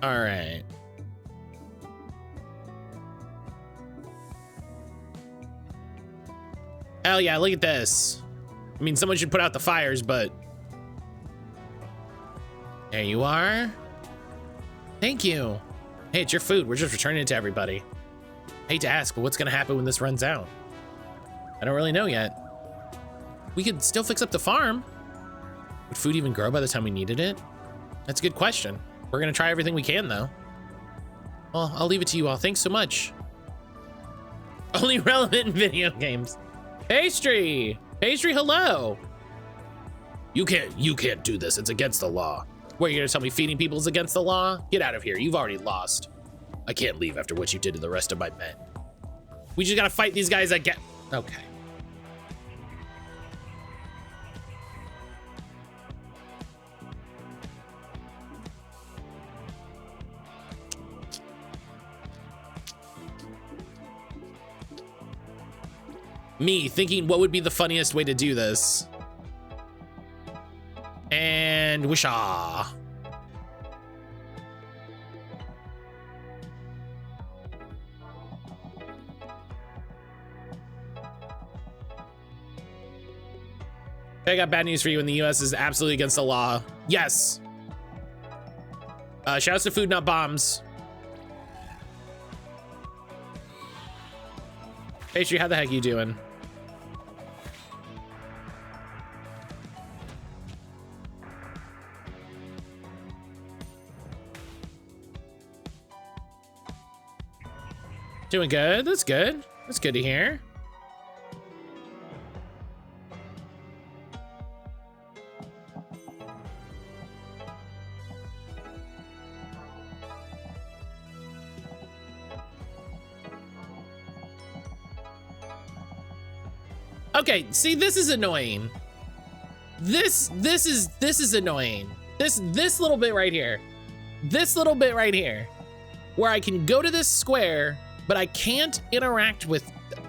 All right. Hell yeah, look at this. I mean, someone should put out the fires, but there you are. Thank you. Hey, it's your food. We're just returning it to everybody. Hate to ask, but what's gonna happen when this runs out? I don't really know yet. We could still fix up the farm. Would food even grow by the time we needed it? That's a good question. We're gonna try everything we can though. Well, I'll leave it to you all. Thanks so much. Only relevant in video games. Pastry! Pastry, hello! You can't do this. It's against the law. What, are you gonna tell me feeding people is against the law? Get out of here. You've already lost. I can't leave after what you did to the rest of my men. We just gotta fight these guys again. Okay. Me thinking what would be the funniest way to do this. And wisha. I got bad news for you. In the US is absolutely against the law. Yes. Shouts to food, not bombs. Pastry, how the heck you doing? Doing good. That's good. That's good to hear. Okay, see, this is annoying. This is annoying. This little bit right here. This little bit right here. Where I can go to this square, but I can't interact with them.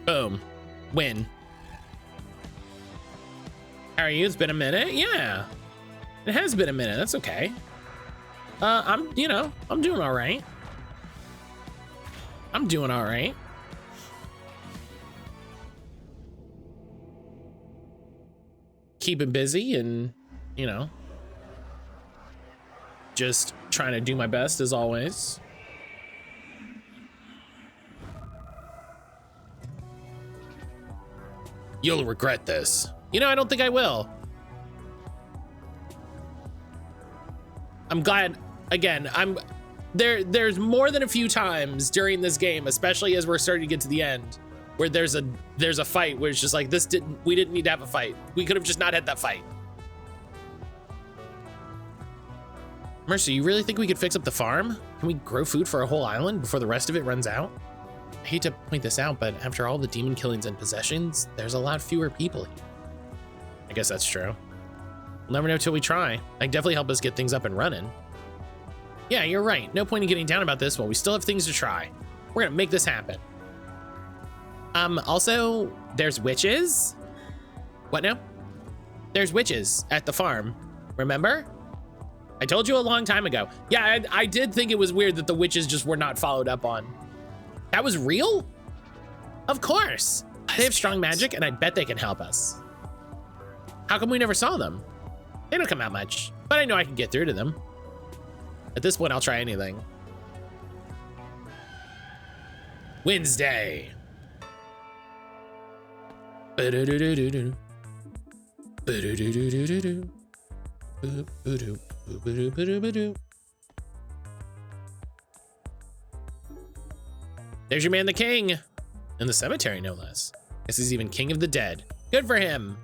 Boom. Win. How are you? It's been a minute. Yeah. It has been a minute. That's okay. I'm doing all right. I'm doing all right. Keeping busy and, just trying to do my best as always. You'll regret this. I don't think I will. I'm glad, again, there's more than a few times during this game, especially as we're starting to get to the end, where there's a fight where it's just like, we didn't need to have a fight. We could have just not had that fight. Mercy, you really think we could fix up the farm? Can we grow food for a whole island before the rest of it runs out? I hate to point this out, but after all the demon killings and possessions, there's a lot fewer people here. I guess that's true. We'll never know till we try. That can definitely help us get things up and running. Yeah, you're right. No point in getting down about this while we still have things to try. We're gonna make this happen. Also, there's witches. What now? There's witches at the farm. Remember? I told you a long time ago. Yeah, I did think it was weird that the witches just were not followed up on. That was real? Of course. They have strong magic, and I bet they can help us. How come we never saw them? They don't come out much, but I know I can get through to them. At this point, I'll try anything. Wednesday. There's your man, the king. In the cemetery, no less. Guess he's even king of the dead. Good for him.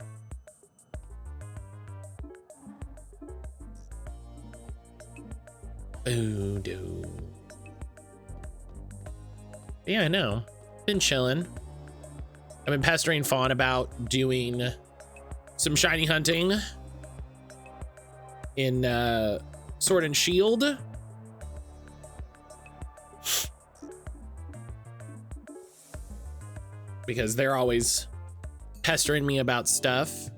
Yeah, I know. Been chilling. I've been pestering Fawn about doing some shiny hunting in Sword and Shield. because they're always pestering me about stuff.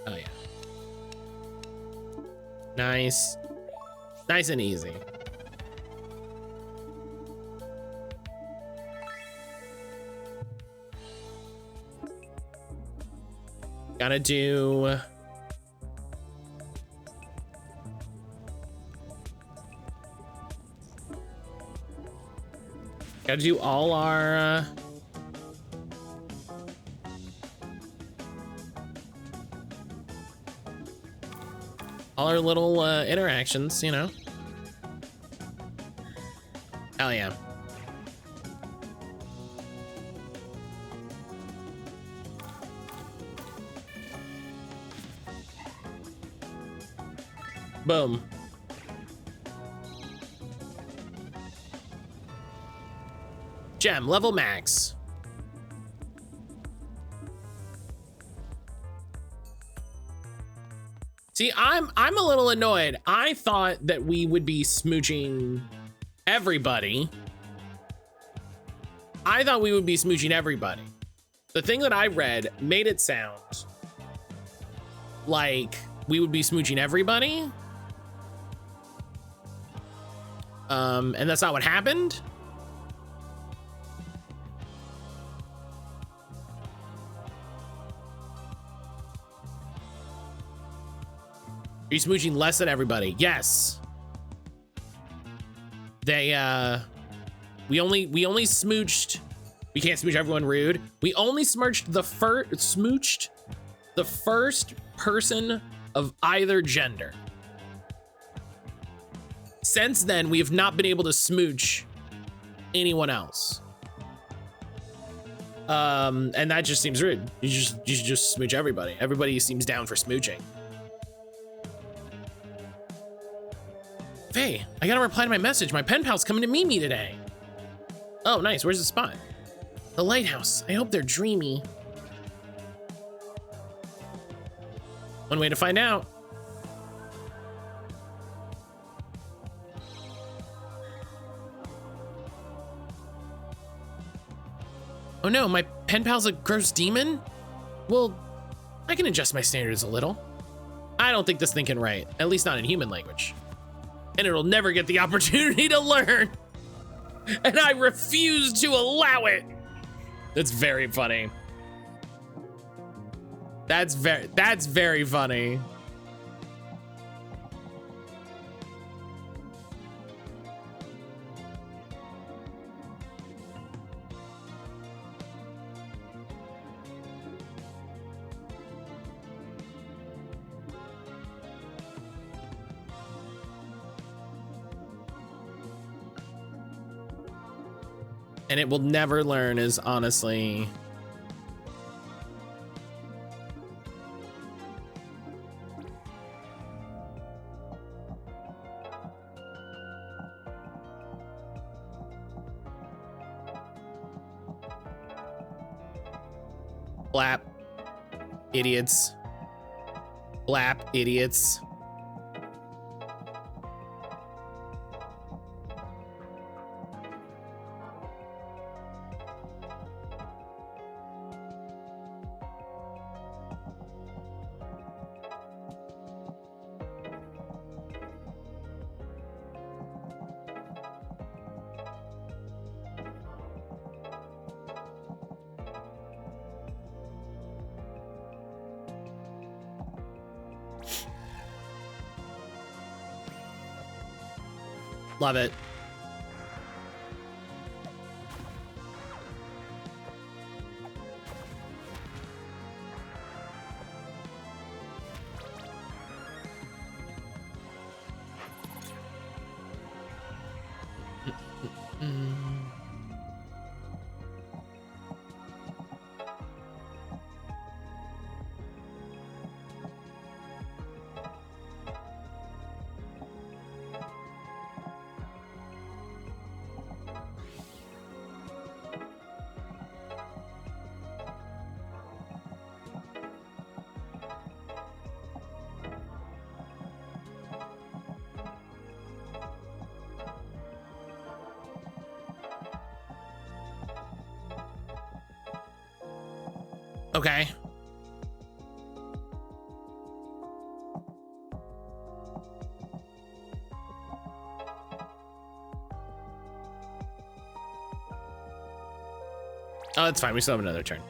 Oh yeah. Nice. Nice and easy. Gotta do... Gotta do all our... all our little interactions, you know. Hell yeah. Boom. Gem, level max. See, I'm a little annoyed. I thought that we would be smooching everybody. I thought we would be smooching everybody. The thing that I read made it sound like we would be smooching everybody. And that's not what happened. Are you smooching less than everybody? Yes. They we only smooched. We can't smooch everyone, rude. We only smooched the first person of either gender. Since then, we have not been able to smooch anyone else. And that just seems rude. You should just smooch everybody. Everybody seems down for smooching. Faye, I gotta reply to my message. My pen pal's coming to meet me today. Oh, nice. Where's the spot? The lighthouse. I hope they're dreamy. One way to find out. Oh no, my pen pal's a gross demon? Well, I can adjust my standards a little. I don't think this thing can write, at least not in human language. And it'll never get the opportunity to learn. And I refuse to allow it. That's very funny. That's very funny. And it will never learn is honestly... Blap. Idiots. Blap. Idiots. Love it. Okay. Oh, that's fine. We still have another turn.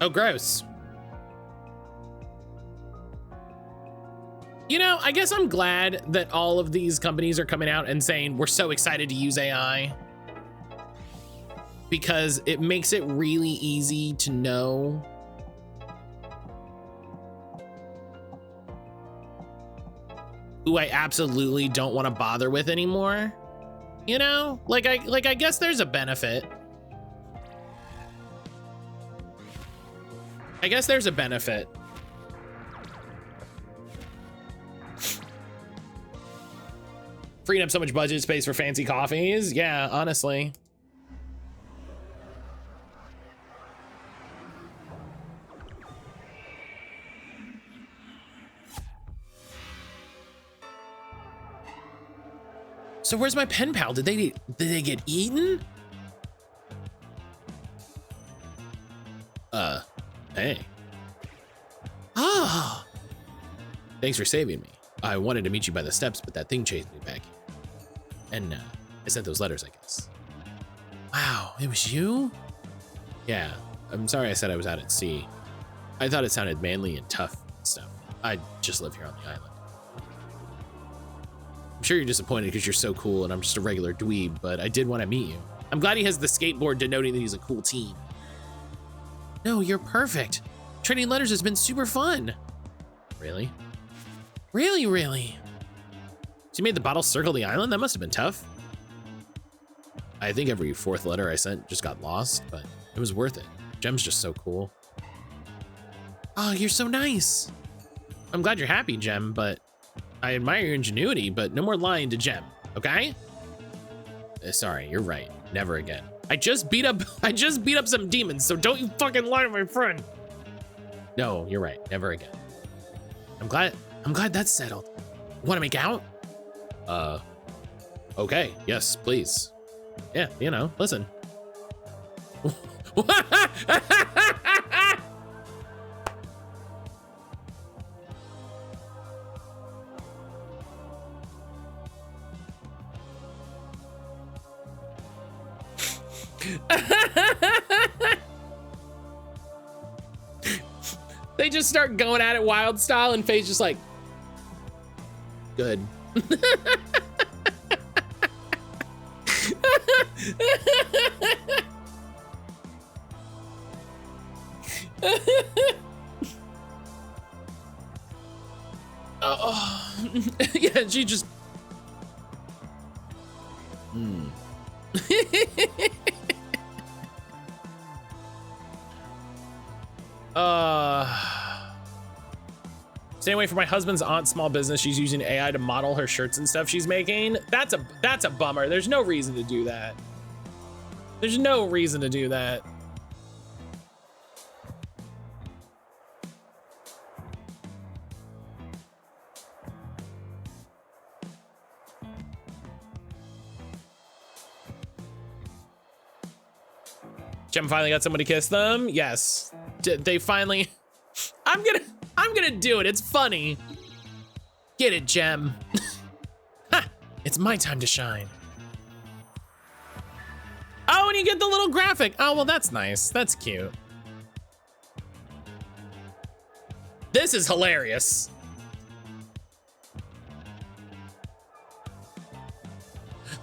Oh, gross. You know, I guess I'm glad that all of these companies are coming out and saying we're so excited to use AI, because it makes it really easy to know who I absolutely don't want to bother with anymore. You know, like I guess there's a benefit. I guess there's a benefit. Freeing up so much budget space for fancy coffees. Yeah, honestly. So where's my pen pal? Did they get eaten? Hey. Ah. Thanks for saving me. I wanted to meet you by the steps, but that thing chased me back here. And I sent those letters, I guess. Wow, it was you? Yeah, I'm sorry I said I was out at sea. I thought it sounded manly and tough and stuff. I just live here on the island. I'm sure you're disappointed because you're so cool and I'm just a regular dweeb, but I did want to meet you. I'm glad he has the skateboard denoting that he's a cool teen. No, you're perfect. Trading letters has been super fun. Really? Really? So you made the bottle circle the island? That must have been tough. I think every fourth letter I sent just got lost, but it was worth it. Gem's just so cool. Oh, you're so nice. I'm glad you're happy, Gem, but I admire your ingenuity, but no more lying to Gem, okay? Sorry, you're right. Never again. I just beat up some demons, so don't you fucking lie to my friend. No, you're right. Never again. I'm glad that's settled. Want to make out? Okay. Yes, please. Yeah, you know, listen. They just start going at it wild style, and Faye's just like, good. Oh, yeah, she just. Stay away from my husband's aunt's small business. She's using AI to model her shirts and stuff she's making. That's a bummer. There's no reason to do that. There's no reason to do that. Gem finally got someone to kiss them. Yes, they finally. I'm gonna do it. It's funny. Get it, Gem. Ha! It's my time to shine. Oh, and you get the little graphic. Oh, well, that's nice. That's cute. This is hilarious.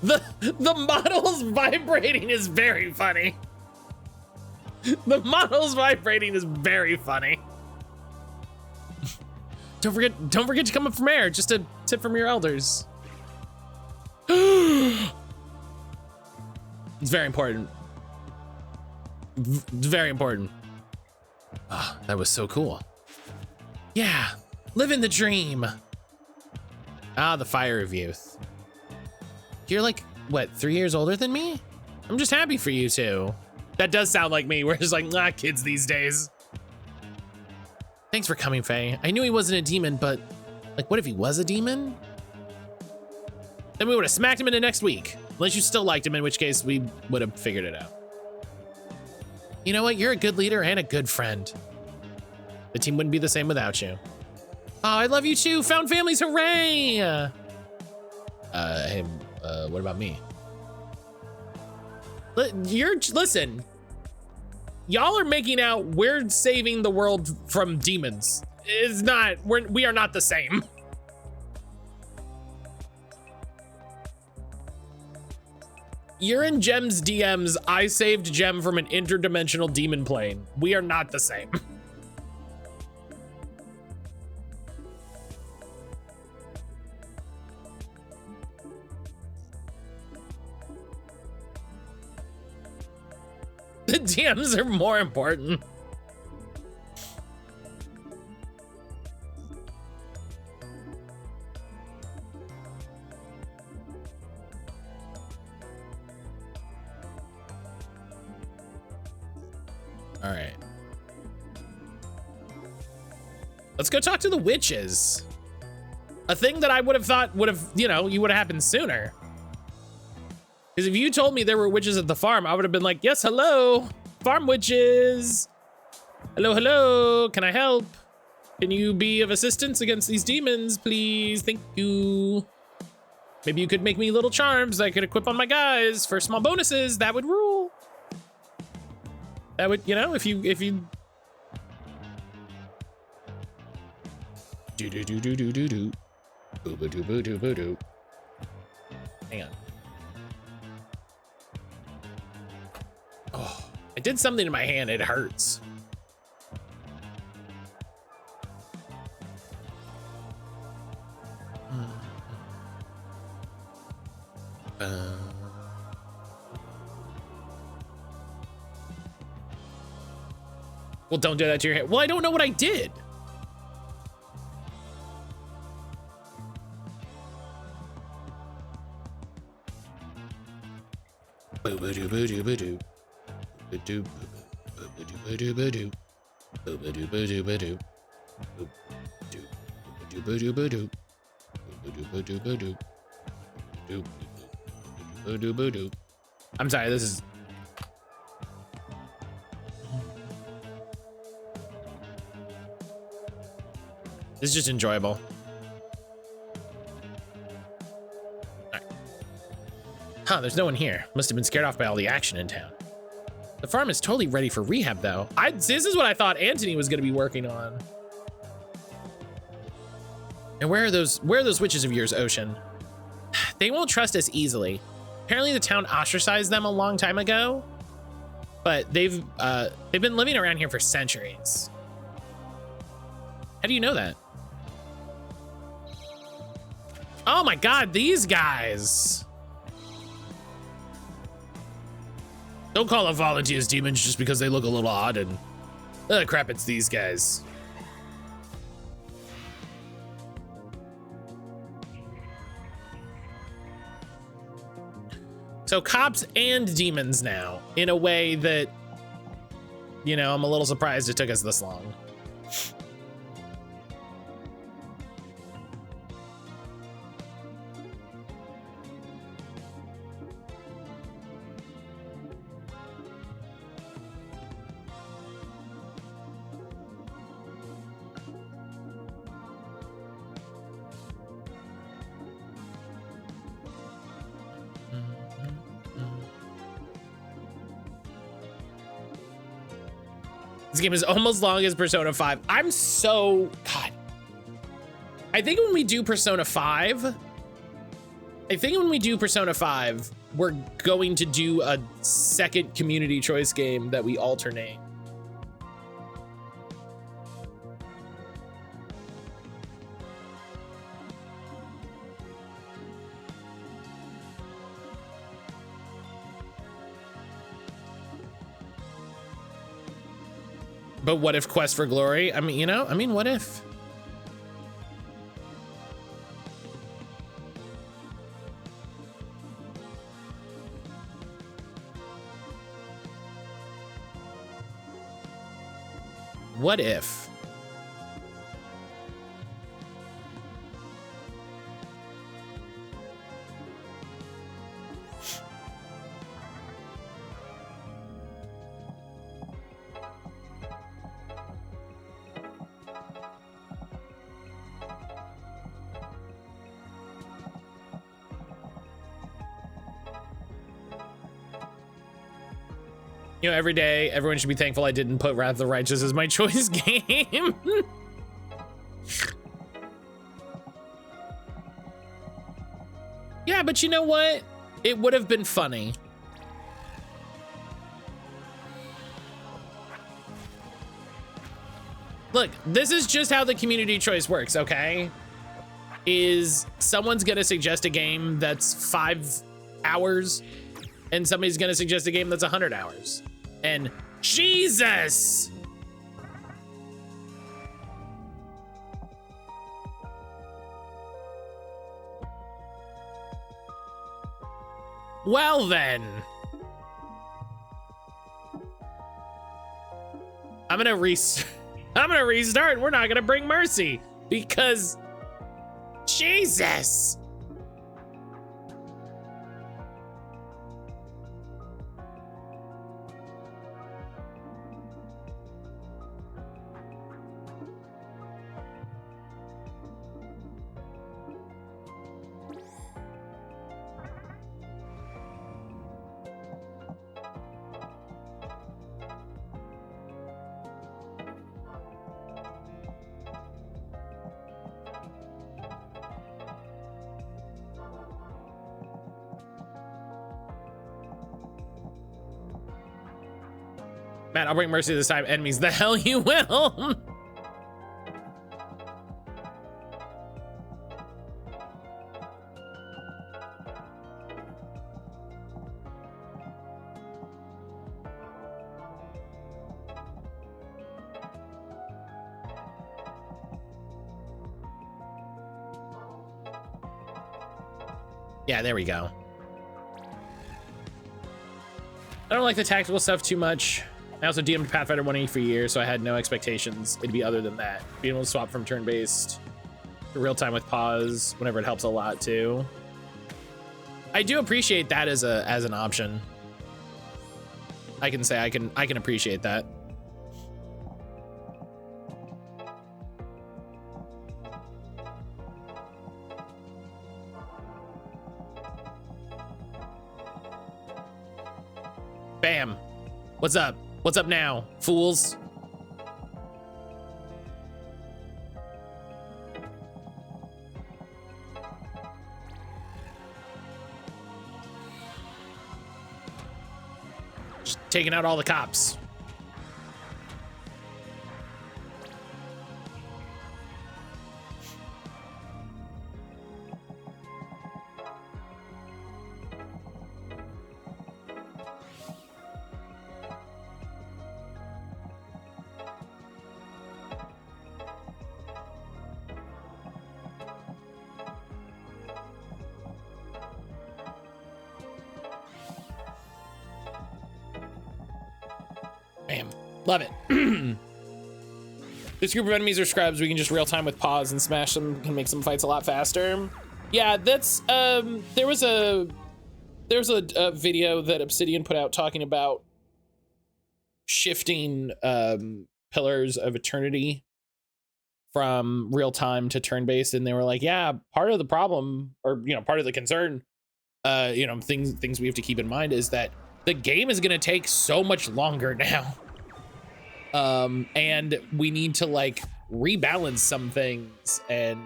The model's vibrating is very funny. The model's vibrating is very funny. Don't forget to come up from air. Just a tip from your elders. It's very important. Very important. Ah, that was so cool. Yeah, living the dream. Ah, the fire of youth. You're like, what, 3 years older than me? I'm just happy for you two. That does sound like me. We're just like, kids these days. Thanks for coming, Faye. I knew he wasn't a demon, but like, what if he was a demon? Then we would have smacked him into next week. Unless you still liked him, in which case we would have figured it out. You know what? You're a good leader and a good friend. The team wouldn't be the same without you. Oh, I love you too. Found families, hooray! Hey, what about me? Listen. Y'all are making out we're saving the world from demons. It's not, we are not the same. You're in Gem's DMs. I saved Gem from an interdimensional demon plane. We are not the same. The DMs are more important. All right. Let's go talk to the witches. A thing that I would have thought would have, you know, you would have happened sooner. Because if you told me there were witches at the farm, I would have been like, yes, hello, farm witches. Hello, hello, can I help? Can you be of assistance against these demons, please? Thank you. Maybe you could make me little charms I could equip on my guys for small bonuses. That would rule. That would, you know, if you. Do do do do do do do. Boo boo doo boo doo boo doo. Hang on. Oh, I did something to my hand. It hurts. Well, don't do that to your hand. Well, I don't know what I did. Boo boo doo boo doo boo doo. Boo doo boo doo boo doo. Boo boo doo boo doo boo doo. Boo doo boo doo boo doo. Boo doo boo doo boo doo. Boo doo boo doo. I'm sorry, this is. This is just enjoyable. Right. Huh, there's no one here. Must have been scared off by all the action in town. The farm is totally ready for rehab, though. This is what I thought Anthony was going to be working on. And where are those witches of yours, Ocean? They won't trust us easily. Apparently the town ostracized them a long time ago, but they've been living around here for centuries. How do you know that? Oh my God, these guys. Don't call the volunteers demons just because they look a little odd and crap, it's these guys. So cops and demons now, in a way that, you know, I'm a little surprised it took us this long. This game is almost as long as Persona 5. I'm so, God. I think when we do Persona 5, we're going to do a second community choice game that we alternate. But what if Quest for Glory? I mean, you know, what if? What if You know, every day, everyone should be thankful I didn't put Wrath of the Righteous as my choice game. Yeah, but you know what? It would have been funny. Look, this is just how the community choice works, okay? Is someone's gonna suggest a game that's 5 hours, and somebody's gonna suggest a game that's 100 hours. And Jesus! Well then. I'm gonna restart. We're not gonna bring Mercy because Jesus. Matt, I'll bring Mercy this time. Enemies, the hell you will. Yeah, there we go. I don't like the tactical stuff too much. I also DM'd Pathfinder 1E for years, so I had no expectations it'd be other than that. Being able to swap from turn-based to real-time with pause whenever it helps a lot too. I do appreciate that as an option. I can say I can appreciate that. Bam. What's up? What's up now, fools? Just taking out all the cops. Bam. Love it. This group of enemies are scrubs. We can just real time with pause and smash them. Can make some fights a lot faster. Yeah, that's there was a video that Obsidian put out talking about shifting pillars of eternity from real time to turn based, and they were like, yeah, part of the problem, or part of the concern, things we have to keep in mind is that the game is going to take so much longer now. And we need to like rebalance some things and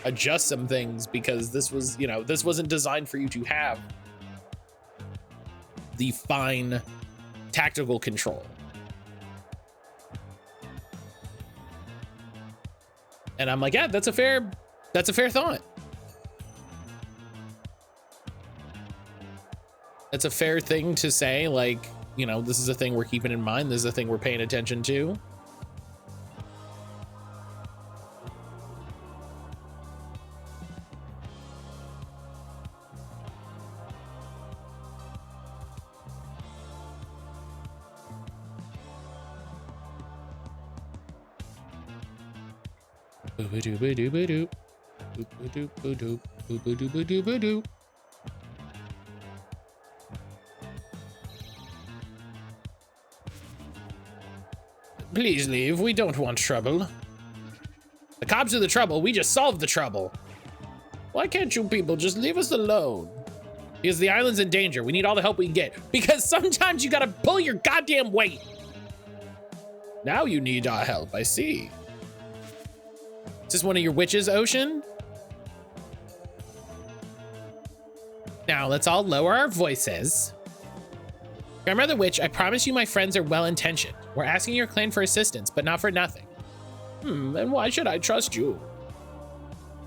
adjust some things because this was, this wasn't designed for you to have the fine tactical control. And I'm like, yeah, that's a fair thought. It's a fair thing to say, like, this is a thing we're keeping in mind. This is a thing we're paying attention to. Boo-ba-doo-ba-doo-ba-doo. Boo-ba-doo-ba-doo. Boo-ba-doo-ba-doo-ba-doo. Please leave. We don't want trouble. The cops are the trouble. We just solved the trouble. Why can't you people just leave us alone? Because the island's in danger. We need all the help we can get. Because sometimes you gotta pull your goddamn weight. Now you need our help, I see. Is this one of your witches, Ocean? Now let's all lower our voices. Grandmother Witch, I promise you my friends are well-intentioned. We're asking your clan for assistance, but not for nothing. And why should I trust you?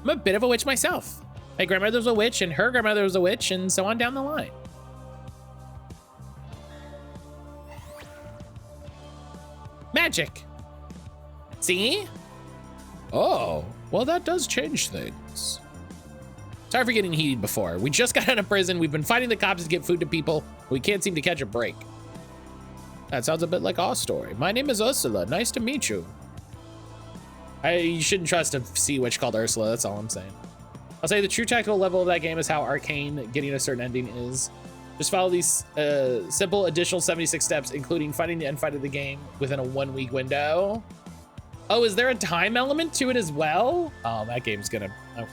I'm a bit of a witch myself. My grandmother was a witch, and her grandmother was a witch, and so on down the line. Magic. See? Oh, well, that does change things. Sorry for getting heated before. We just got out of prison. We've been fighting the cops to get food to people. We can't seem to catch a break. That sounds a bit like our story. My name is Ursula. Nice to meet you. You shouldn't trust a sea witch called Ursula. That's all I'm saying. I'll say the true tactical level of that game is how arcane getting a certain ending is. Just follow these simple additional 76 steps, including fighting the end fight of the game within a 1 week window. Oh, is there a time element to it as well? Oh, that game's gonna, okay.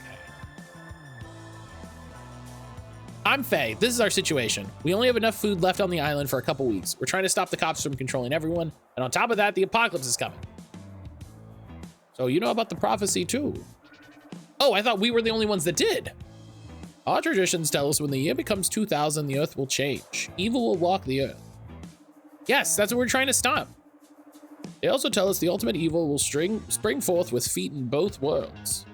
I'm Faye. This is our situation. We only have enough food left on the island for a couple weeks. We're trying to stop the cops from controlling everyone. And on top of that, the apocalypse is coming. So you know about the prophecy too. Oh, I thought we were the only ones that did. Our traditions tell us when the year becomes 2000, the earth will change. Evil will walk the earth. Yes, that's what we're trying to stop. They also tell us the ultimate evil will spring forth with feet in both worlds.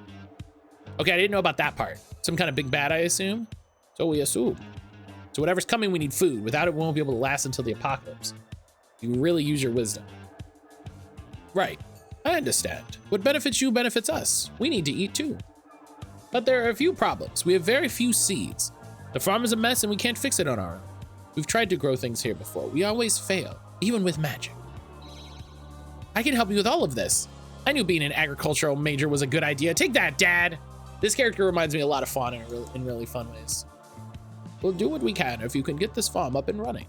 Okay, I didn't know about that part. Some kind of big bad, I assume. So we assume. So whatever's coming, we need food. Without it, we won't be able to last until the apocalypse. You really use your wisdom. Right, I understand. What benefits you benefits us. We need to eat too. But there are a few problems. We have very few seeds. The farm is a mess and we can't fix it on our own. We've tried to grow things here before. We always fail, even with magic. I can help you with all of this. I knew being an agricultural major was a good idea. Take that, Dad. This character reminds me a lot of Fawn in really fun ways. We'll do what we can if you can get this farm up and running.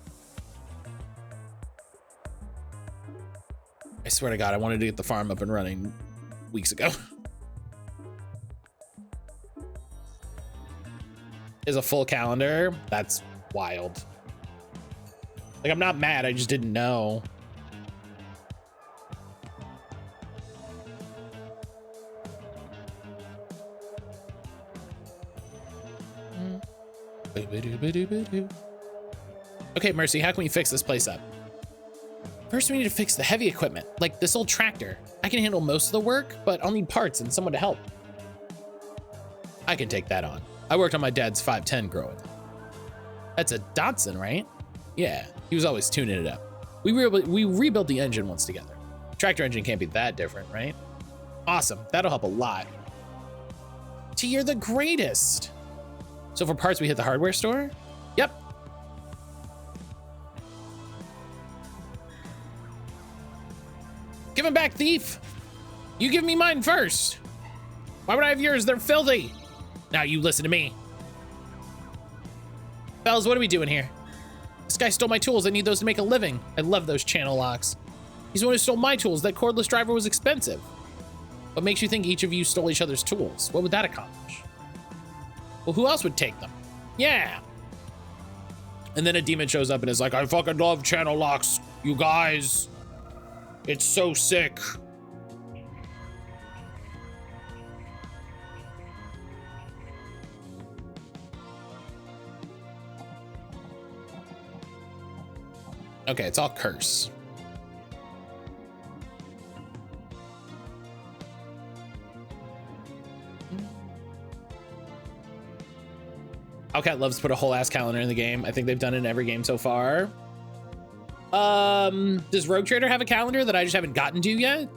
I swear to God, I wanted to get the farm up and running weeks ago. Is a full calendar. That's wild. Like, I'm not mad. I just didn't know. Okay, Mercy, how can we fix this place up? First, we need to fix the heavy equipment, like this old tractor. I can handle most of the work, but I'll need parts and someone to help. I can take that on. I worked on my dad's 510 growing up. That's a Datsun, right? Yeah, he was always tuning it up. We rebuilt the engine once together. Tractor engine can't be that different, right? Awesome, that'll help a lot. T, you're the greatest. So for parts, we hit the hardware store? Yep. Give them back, thief. You give me mine first. Why would I have yours? They're filthy. Now you listen to me. Bells, what are we doing here? This guy stole my tools. I need those to make a living. I love those channel locks. He's the one who stole my tools. That cordless driver was expensive. What makes you think each of you stole each other's tools? What would that accomplish? Well, who else would take them? Yeah. And then a demon shows up and is like, I fucking love channel locks, you guys. It's so sick. Okay, it's all curse. Hellcat loves to put a whole ass calendar in the game. I think they've done it in every game so far. Does Rogue Trader have a calendar that I just haven't gotten to yet?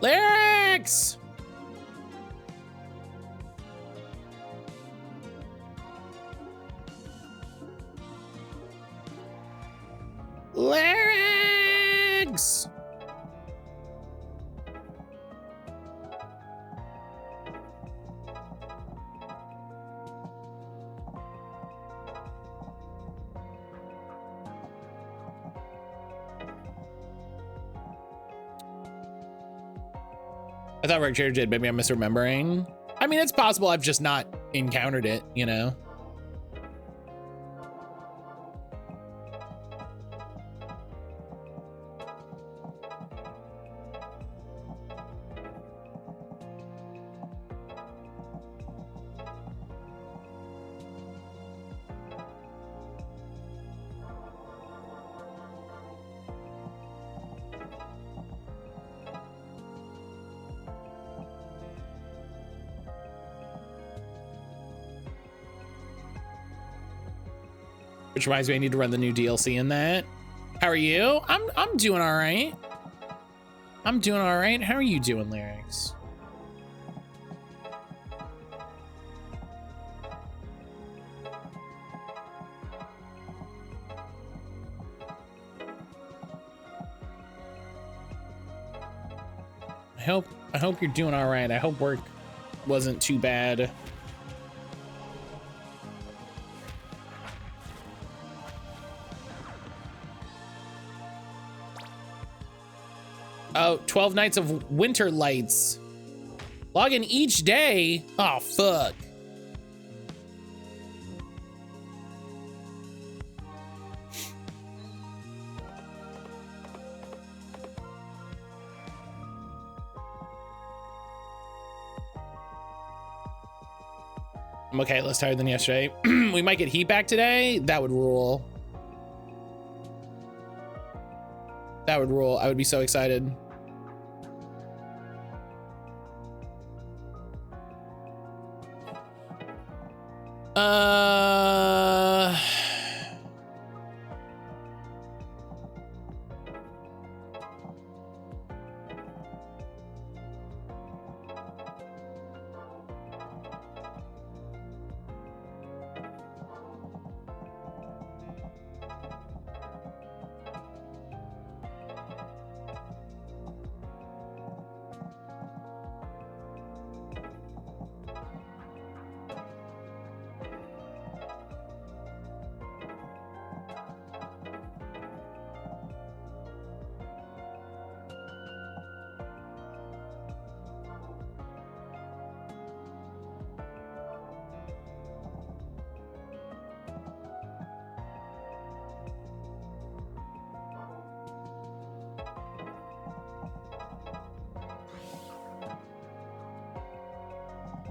Lyrics! Lyrics! I thought Rogue Trader did. Maybe I'm misremembering. I mean, it's possible I've just not encountered it, you know? Which reminds me, I need to run the new DLC in that. How are you? I'm doing all right. I'm doing all right. How are you doing, Lyrics? I hope you're doing all right. I hope work wasn't too bad. Oh, 12 nights of winter lights. Log in each day. Oh, fuck. I'm okay, less tired than yesterday. We might get heat back today. That would rule. That would rule. I would be so excited.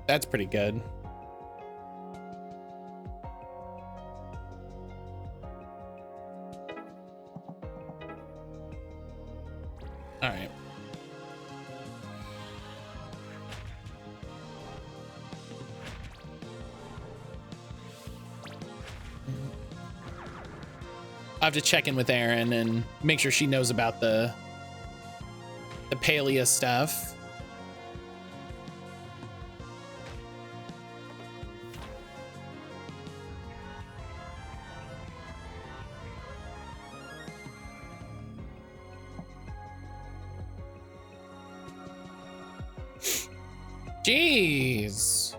That's pretty good. All right. I have to check in with Erin and make sure she knows about the paleo stuff. Jeez.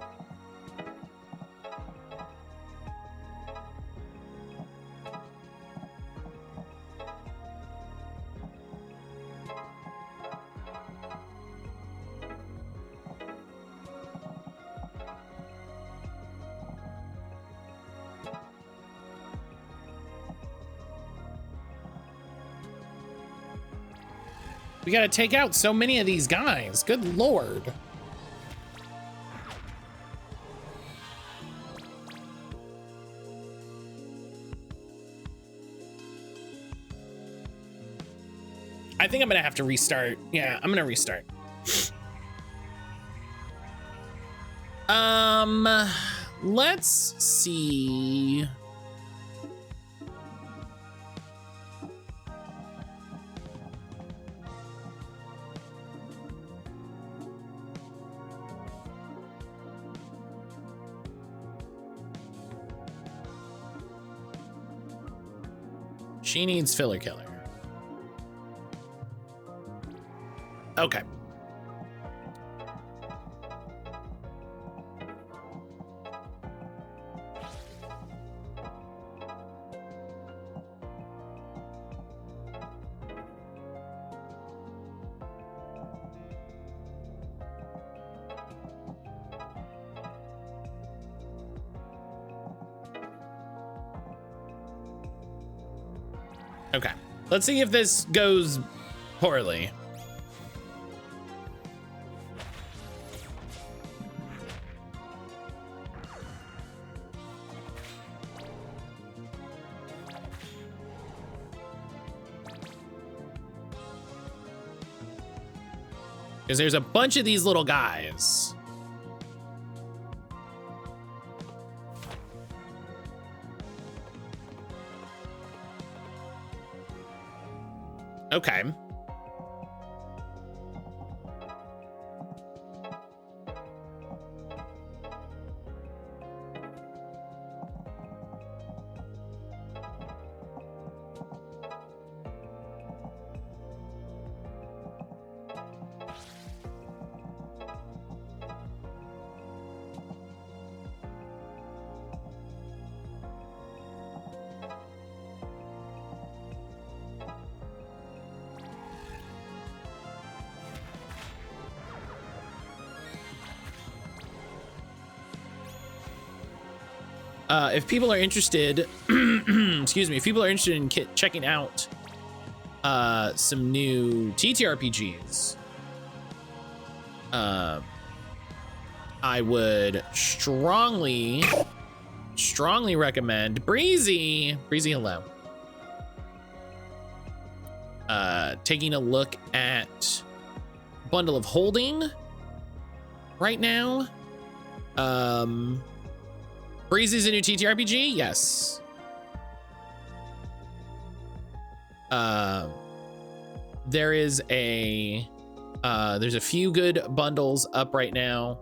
We gotta take out so many of these guys. Good Lord. I think I'm gonna have to restart. Yeah, I'm gonna restart. Let's see. She needs filler killer. Okay. Okay, let's see if this goes poorly. Because there's a bunch of these little guys. Okay. If people are interested, excuse me, if people are interested in checking out some new TTRPGs, I would strongly recommend Breezy, hello. Taking a look at Bundle of Holding right now. Breezy's a new TTRPG? Yes. There's a few good bundles up right now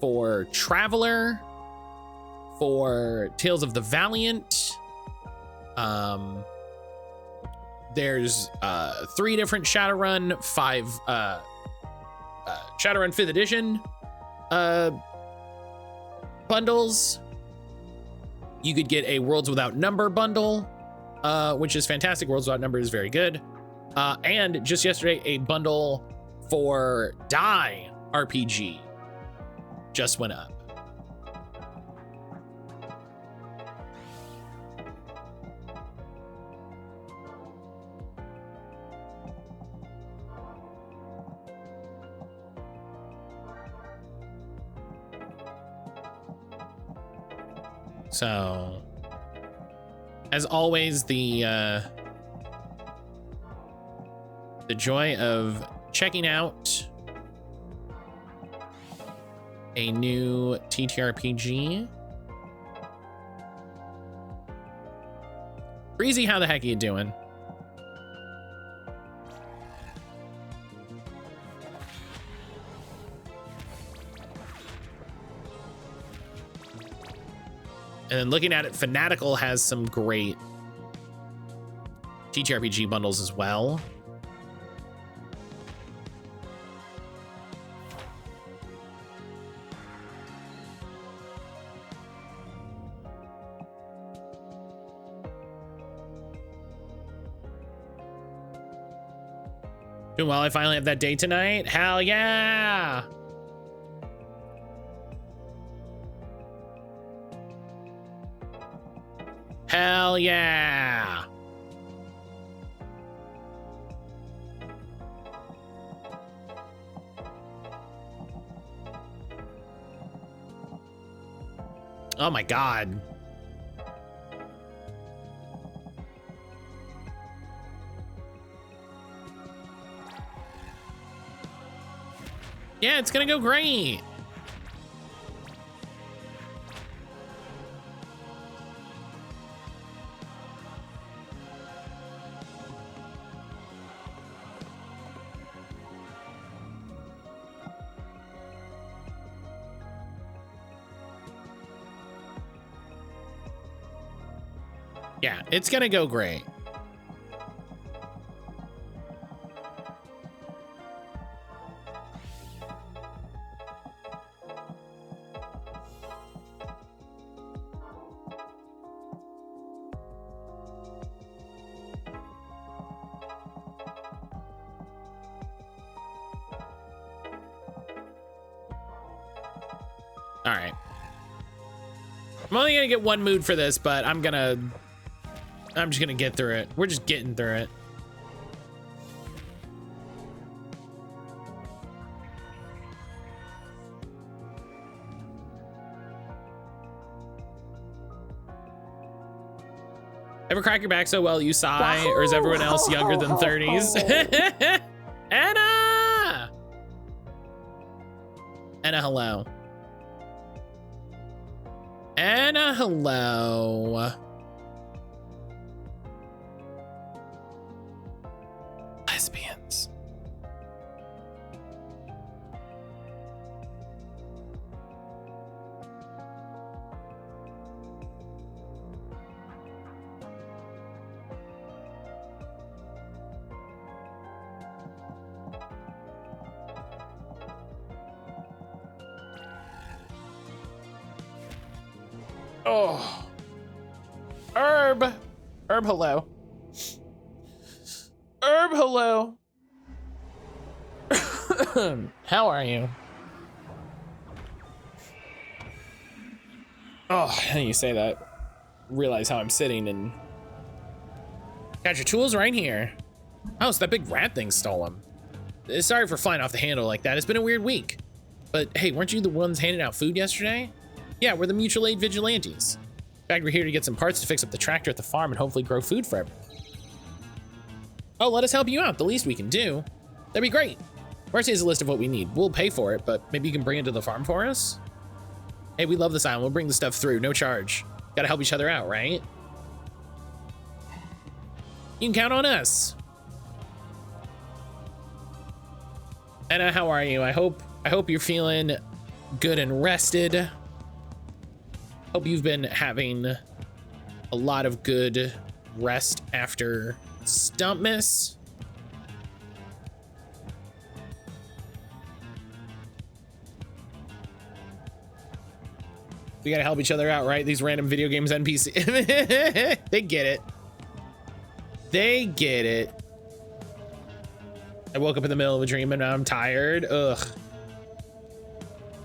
for Traveler, for Tales of the Valiant. There's 3 different Shadowrun, Shadowrun 5th edition bundles. You could get a Worlds Without Number bundle, which is fantastic. Worlds Without Number is very good. And just yesterday, a bundle for Die RPG just went up. So, as always, the joy of checking out a new TTRPG. Breezy, how the heck are you doing? And then looking at it, Fanatical has some great TTRPG bundles as well. Doing well, I finally have that date tonight. Hell yeah! Hell yeah! Oh my God. Yeah, it's gonna go great. Yeah, it's gonna go great. All right. I'm only gonna get one mood for this, but I'm gonna I'm just gonna get through it. We're just getting through it. Ever crack your back so well you sigh, or is everyone else younger than 30s? Anna! Anna, hello. Anna, hello. Lesbians. Oh. Herb, hello. Herb, hello. How are you? Oh, now you say that. Realize how I'm sitting and... Got your tools right here. Oh, so that big rat thing stole them. Sorry for flying off the handle like that. It's been a weird week. But hey, weren't you the ones handing out food yesterday? Yeah, we're the mutual aid vigilantes. In fact, we're here to get some parts to fix up the tractor at the farm and hopefully grow food for everyone. Oh, let us help you out. The least we can do. That'd be great. Marcy has a list of what we need. We'll pay for it, but maybe you can bring it to the farm for us? Hey, we love this island. We'll bring the stuff through, no charge. Gotta help each other out, right? You can count on us. Anna, how are you? I hope you're feeling good and rested. Hope you've been having a lot of good rest after Stump Miss. We gotta help each other out, right? These random video games NPC. They get it. They get it. I woke up in the middle of a dream and now I'm tired. Ugh.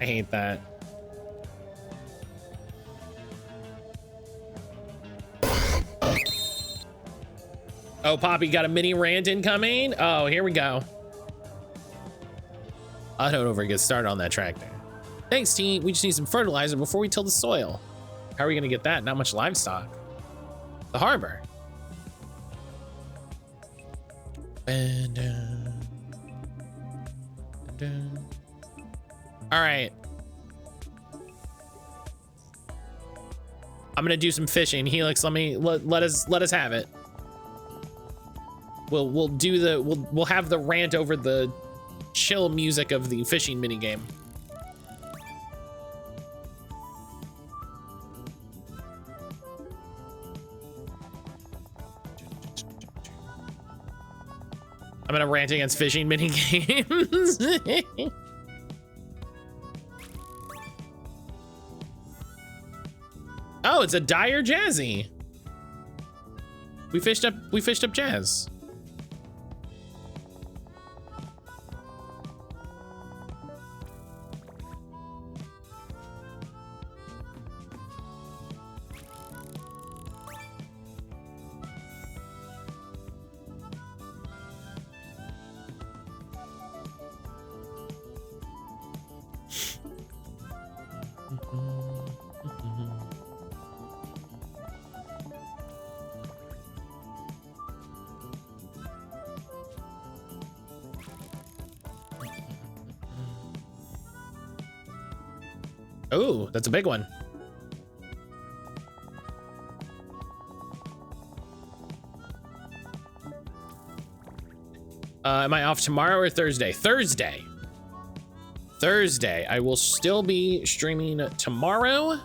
I hate that. Oh, Poppy got a mini rant incoming. Oh, here we go. I don't ever get started on that tractor. Thanks, team. We just need some fertilizer before we till the soil. How are we gonna get that? Not much livestock. The harbor. All right. I'm gonna do some fishing. Helix, let us have it. We'll have the rant over the chill music of the fishing minigame. I'm gonna rant against fishing minigames. Oh, it's a dire Jazzy. We fished up Jazz. Oh, that's a big one. Am I off tomorrow or Thursday? Thursday. I will still be streaming tomorrow.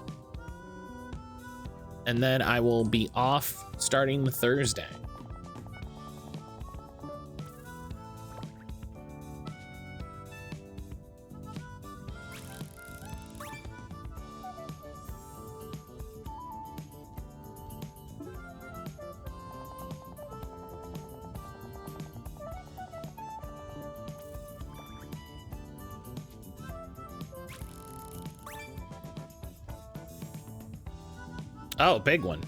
And then I will be off starting Thursday. Oh, big one.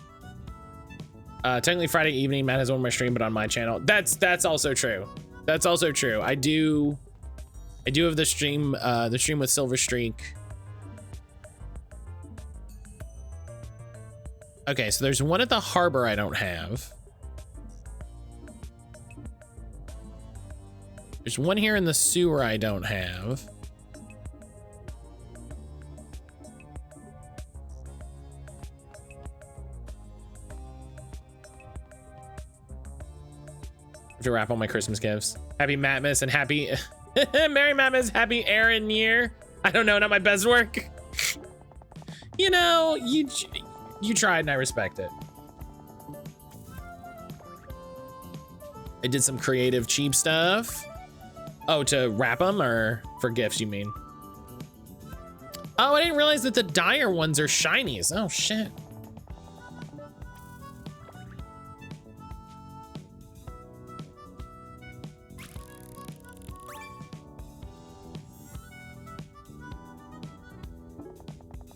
Technically Friday evening, Matt has one more stream, but on my channel. That's also true. That's also true. I do have the stream with Silver Streak. Okay, so there's one at the harbor I don't have. There's one here in the sewer I don't have. I have to wrap all my Christmas gifts. Happy Matmas and happy Merry Matmas, happy Aaron year. I don't know, not my best work. You know, you tried and I respect it. I did some creative cheap stuff. Oh, to wrap them or for gifts, you mean? Oh, I didn't realize that the dire ones are shinies. Oh, shit.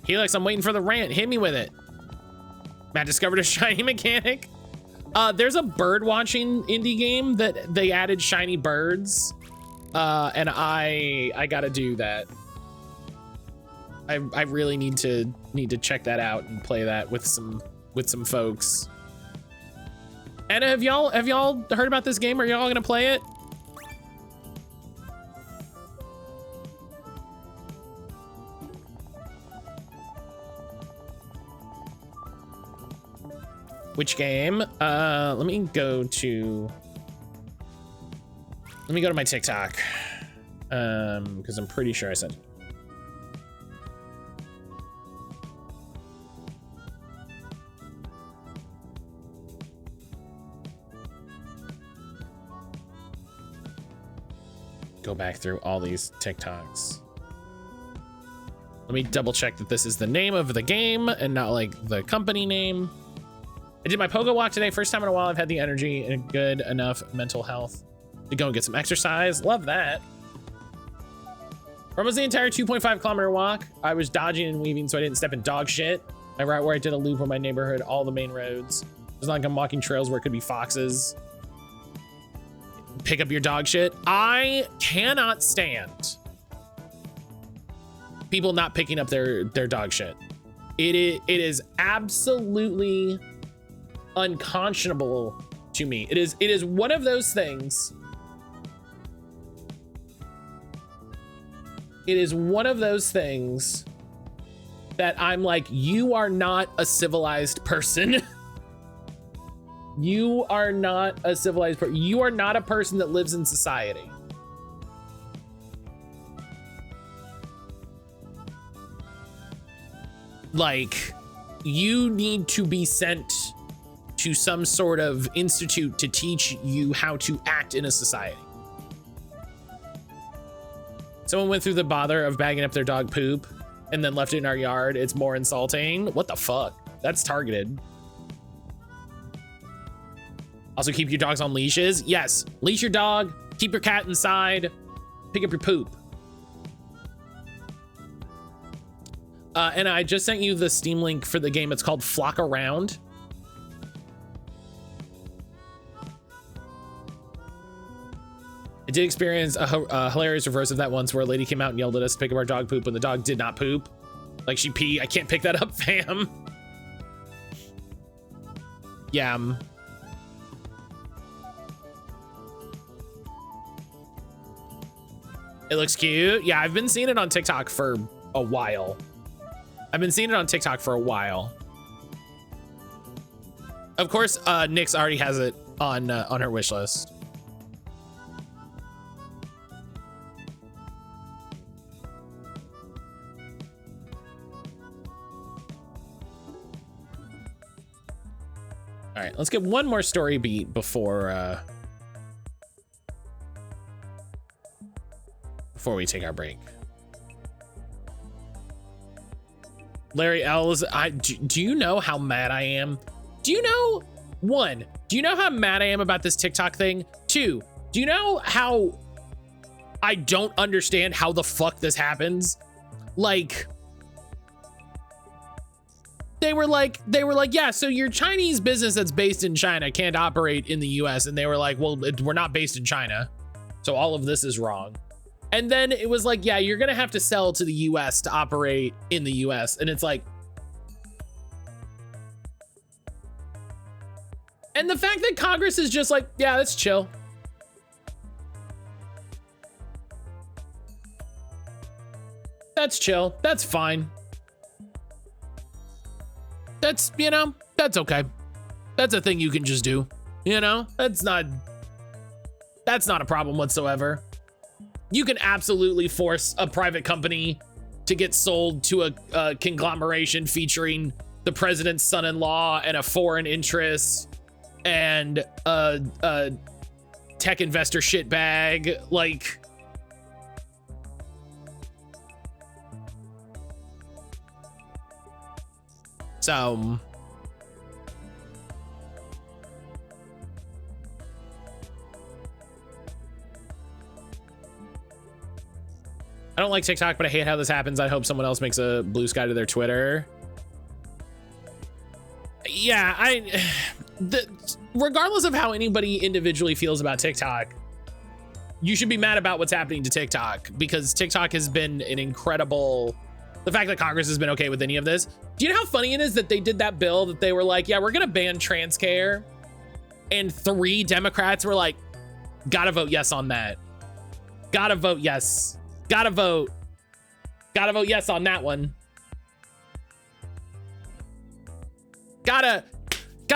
Helix, I'm waiting for the rant. Hit me with it. Matt discovered a shiny mechanic. There's a bird watching indie game that they added shiny birds. And I gotta do that. I really need to check that out and play that with some folks. And have y'all heard about this game? Are y'all gonna play it? Which game? Let me go to my TikTok. Because I'm pretty sure I sent it. Go back through all these TikToks. Let me double check that this is the name of the game and not like the company name. I did my pogo walk today. First time in a while I've had the energy and good enough mental health to go and get some exercise. Love that. For almost the entire 2.5 kilometer walk, I was dodging and weaving so I didn't step in dog shit. My route where I did a loop on my neighborhood, all the main roads. It's not like I'm walking trails where it could be foxes. Pick up your dog shit. I cannot stand people not picking up their dog shit. It is absolutely unconscionable to me. It is one of those things. It is one of those things that I'm like, you are not a civilized person. You are not a civilized person. You are not a person that lives in society. Like, you need to be sent to some sort of institute to teach you how to act in a society. Someone went through the bother of bagging up their dog poop and then left it in our yard. It's more insulting. What the fuck? That's targeted. Also, keep your dogs on leashes. Yes, leash your dog, keep your cat inside, pick up your poop. And I just sent you the Steam link for the game. It's called Flock Around. I did experience a hilarious reverse of that once where a lady came out and yelled at us to pick up our dog poop when the dog did not poop. Like she peed. I can't pick that up, fam. Yeah. It looks cute. Yeah, I've been seeing it on TikTok for a while. Of course, Nyx already has it on her wish list. All right, let's get one more story beat before we take our break. Larry L's, do you know how mad I am? Do you know, one, do you know how mad I am about this TikTok thing? Two, do you know how I don't understand how the fuck this happens? Like, they were like, yeah, so your Chinese business that's based in China can't operate in the US. And they were like, well, we're not based in China. So all of this is wrong. And then it was like, yeah, you're going to have to sell to the US to operate in the US. And it's like, and the fact that Congress is just like, yeah, that's chill. That's chill. That's fine. That's, you know, that's okay. That's a thing you can just do. You know, that's not a problem whatsoever. You can absolutely force a private company to get sold to a conglomeration featuring the president's son-in-law and a foreign interest and a tech investor shitbag. Like, so I don't like TikTok, but I hate how this happens. I hope someone else makes a blue sky to their Twitter. Yeah, regardless of how anybody individually feels about TikTok, you should be mad about what's happening to TikTok, because TikTok has been an incredible, the fact that Congress has been okay with any of this. Do you know how funny it is that they did that bill that they were like, yeah, we're gonna ban trans care, and 3 Democrats were like, gotta vote yes on that. Gotta vote yes. Gotta vote yes on that one. Gotta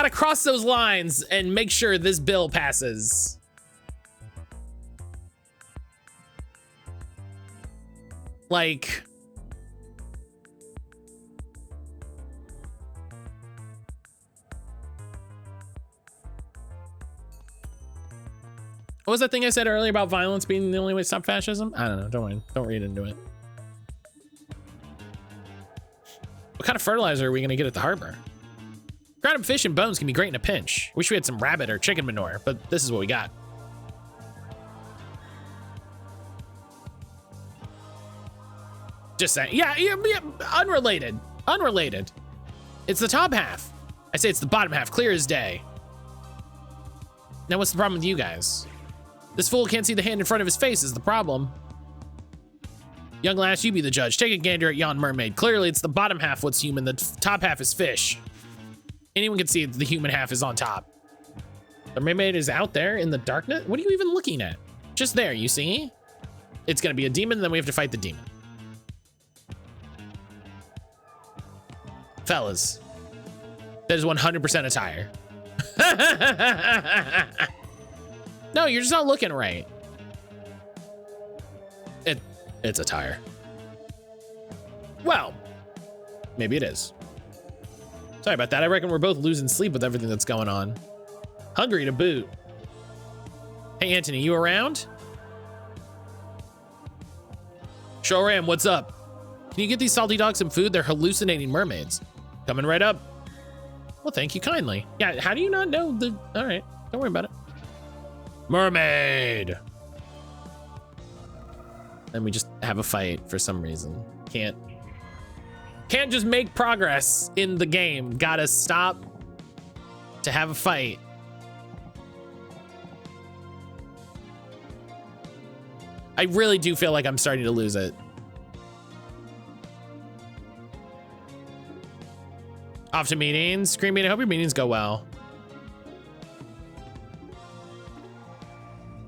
cross those lines and make sure this bill passes. Like, what was that thing I said earlier about violence being the only way to stop fascism? I don't know. Don't worry. Don't read into it. What kind of fertilizer are we going to get at the harbor? Ground up fish and bones can be great in a pinch. Wish we had some rabbit or chicken manure, but this is what we got. Just saying. Yeah, unrelated. Unrelated. It's the top half. I say it's the bottom half, clear as day. Now what's the problem with you guys? This fool can't see the hand in front of his face is the problem. Young lass, you be the judge. Take a gander at yon mermaid. Clearly, it's the bottom half what's human. The top half is fish. Anyone can see the human half is on top. The mermaid is out there in the darkness. What are you even looking at? Just there, you see? It's gonna be a demon, and then we have to fight the demon. Fellas, that is 100% a tire. No, you're just not looking right. It's a tire. Well, maybe it is. Sorry about that. I reckon we're both losing sleep with everything that's going on. Hungry to boot. Hey, Anthony, you around? Sure am. What's up? Can you get these salty dogs some food? They're hallucinating mermaids. Coming right up. Well, thank you kindly. Yeah, how do you not know the... All right, don't worry about it. Mermaid! And we just have a fight for some reason. Can't just make progress in the game. Gotta stop to have a fight. I really do feel like I'm starting to lose it. Off to meetings. Screaming, I hope your meetings go well.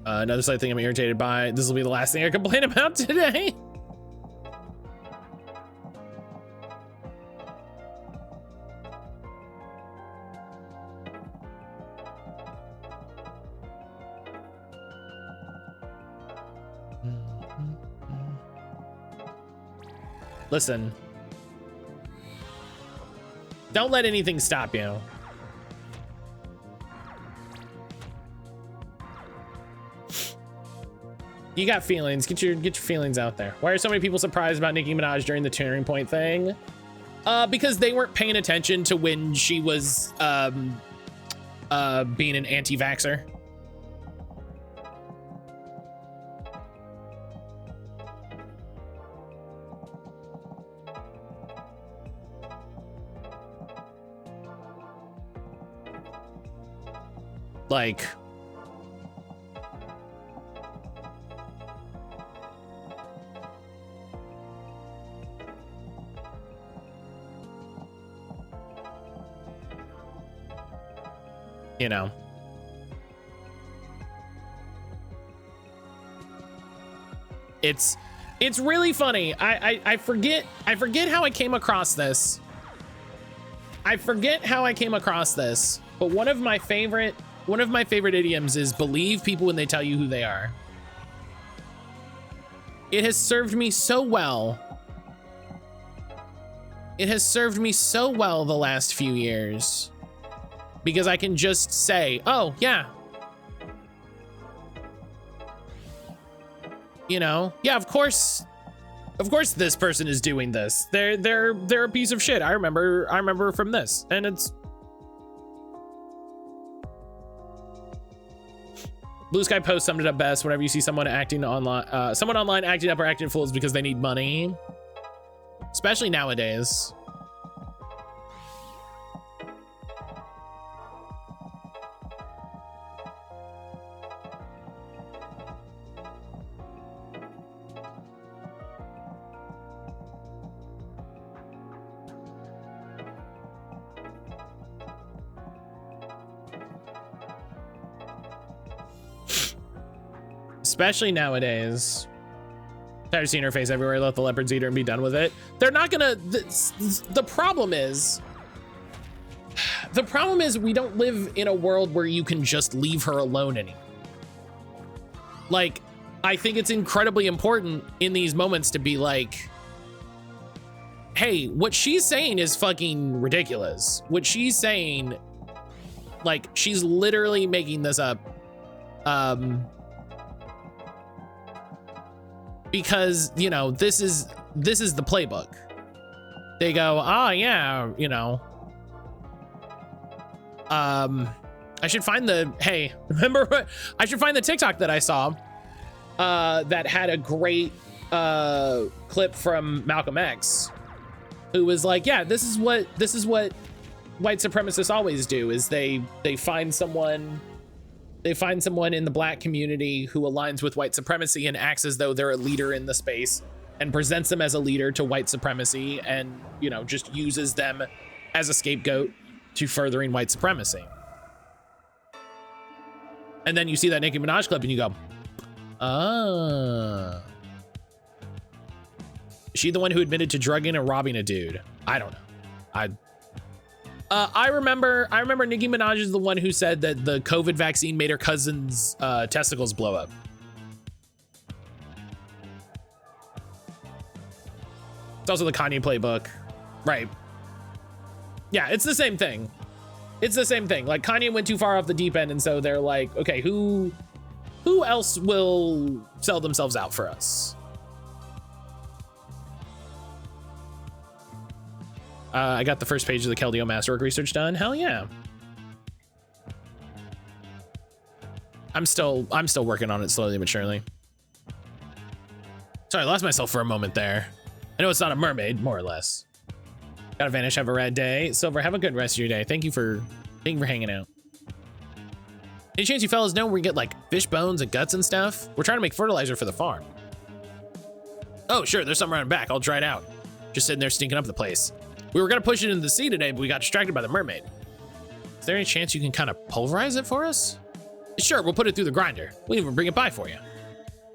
Another slight thing I'm irritated by. This will be the last thing I complain about today. Listen. Don't let anything stop you. You got feelings. Get your feelings out there. Why are so many people surprised about Nicki Minaj during the turning point thing? Because they weren't paying attention to when she was being an anti-vaxxer. Like, you know, it's really funny. I forget how I came across this. But one of my favorite idioms is believe people when they tell you who they are. It has served me so well. It has served me so well the last few years because I can just say, oh yeah, you know, yeah, of course this person is doing this. They're a piece of shit. I remember from this, and it's Blue Sky Post summed it up best. Whenever you see someone online acting up or acting fools because they need money, especially nowadays. Especially nowadays. Tired of seeing her face everywhere. Let the leopards eat her and be done with it. They're not gonna. The problem is we don't live in a world where you can just leave her alone anymore. Like, I think it's incredibly important in these moments to be like, hey, what she's saying is fucking ridiculous. What she's saying, like, she's literally making this up. Because, you know, this is the playbook. They go, oh yeah, you know. I should find the, hey, remember what? I should find the TikTok that I saw that had a great clip from Malcolm X, who was like, yeah, this is what white supremacists always do, is they find someone in the black community who aligns with white supremacy and acts as though they're a leader in the space and presents them as a leader to white supremacy, and, you know, just uses them as a scapegoat to furthering white supremacy. And then you see that Nicki Minaj clip and you go, ah. Is she the one who admitted to drugging and robbing a dude? I don't know. I remember Nicki Minaj is the one who said that the COVID vaccine made her cousin's testicles blow up. It's also the Kanye playbook, right? Yeah, it's the same thing. It's the same thing. Like, Kanye went too far off the deep end, and so they're like, okay, who else will sell themselves out for us? I got the first page of the Keldeo Masterwork research done. Hell yeah. I'm still working on it slowly but surely. Sorry, I lost myself for a moment there. I know it's not a mermaid, more or less. Gotta vanish, have a rad day. Silver, have a good rest of your day. Thank you for hanging out. Any chance you fellas know where we get like fish bones and guts and stuff? We're trying to make fertilizer for the farm. Oh, sure, there's some around back. I'll try it out. Just sitting there stinking up the place. We were gonna push it into the sea today, but we got distracted by the mermaid. Is there any chance you can kind of pulverize it for us? Sure, we'll put it through the grinder. We'll even bring it by for you.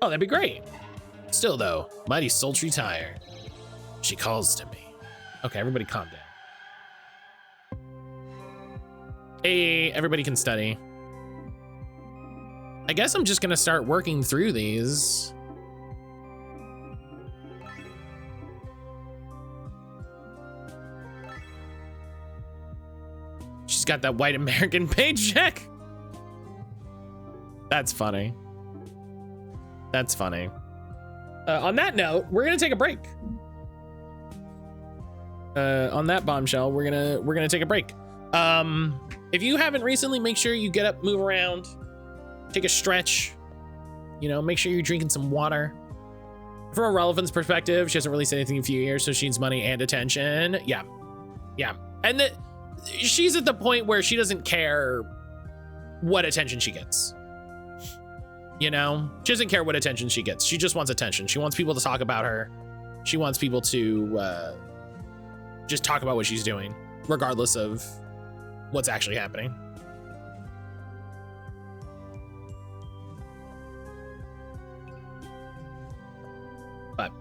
Oh, that'd be great. Still though, mighty sultry tired. She calls to me. Okay, everybody calm down. Hey, everybody can study. I guess I'm just gonna start working through these. She's got that white American paycheck. That's funny. That's funny. On that note, we're gonna take a break. On that bombshell, we're gonna take a break. If you haven't recently, make sure you get up, move around, take a stretch. You know, make sure you're drinking some water. From a relevance perspective, she hasn't released anything in a few years, so she needs money and attention. Yeah, and she's at the point where she doesn't care what attention she gets. You know, she doesn't care what attention she gets. She just wants attention. She wants people to talk about her. She wants people to just talk about what she's doing, regardless of what's actually happening. But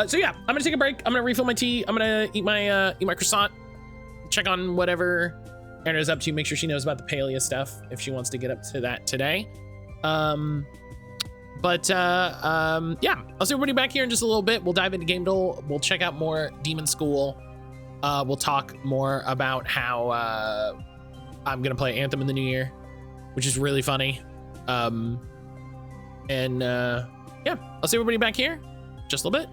so yeah, I'm gonna take a break. I'm gonna refill my tea. I'm gonna eat my croissant. Check on whatever Anna's up to. Make sure she knows about the paleo stuff if she wants to get up to that today. Yeah, I'll see everybody back here in just a little bit. We'll dive into Game Duel. We'll check out more Demonschool. We'll talk more about how I'm gonna play Anthem in the new year, which is really funny. Yeah, I'll see everybody back here in just a little bit.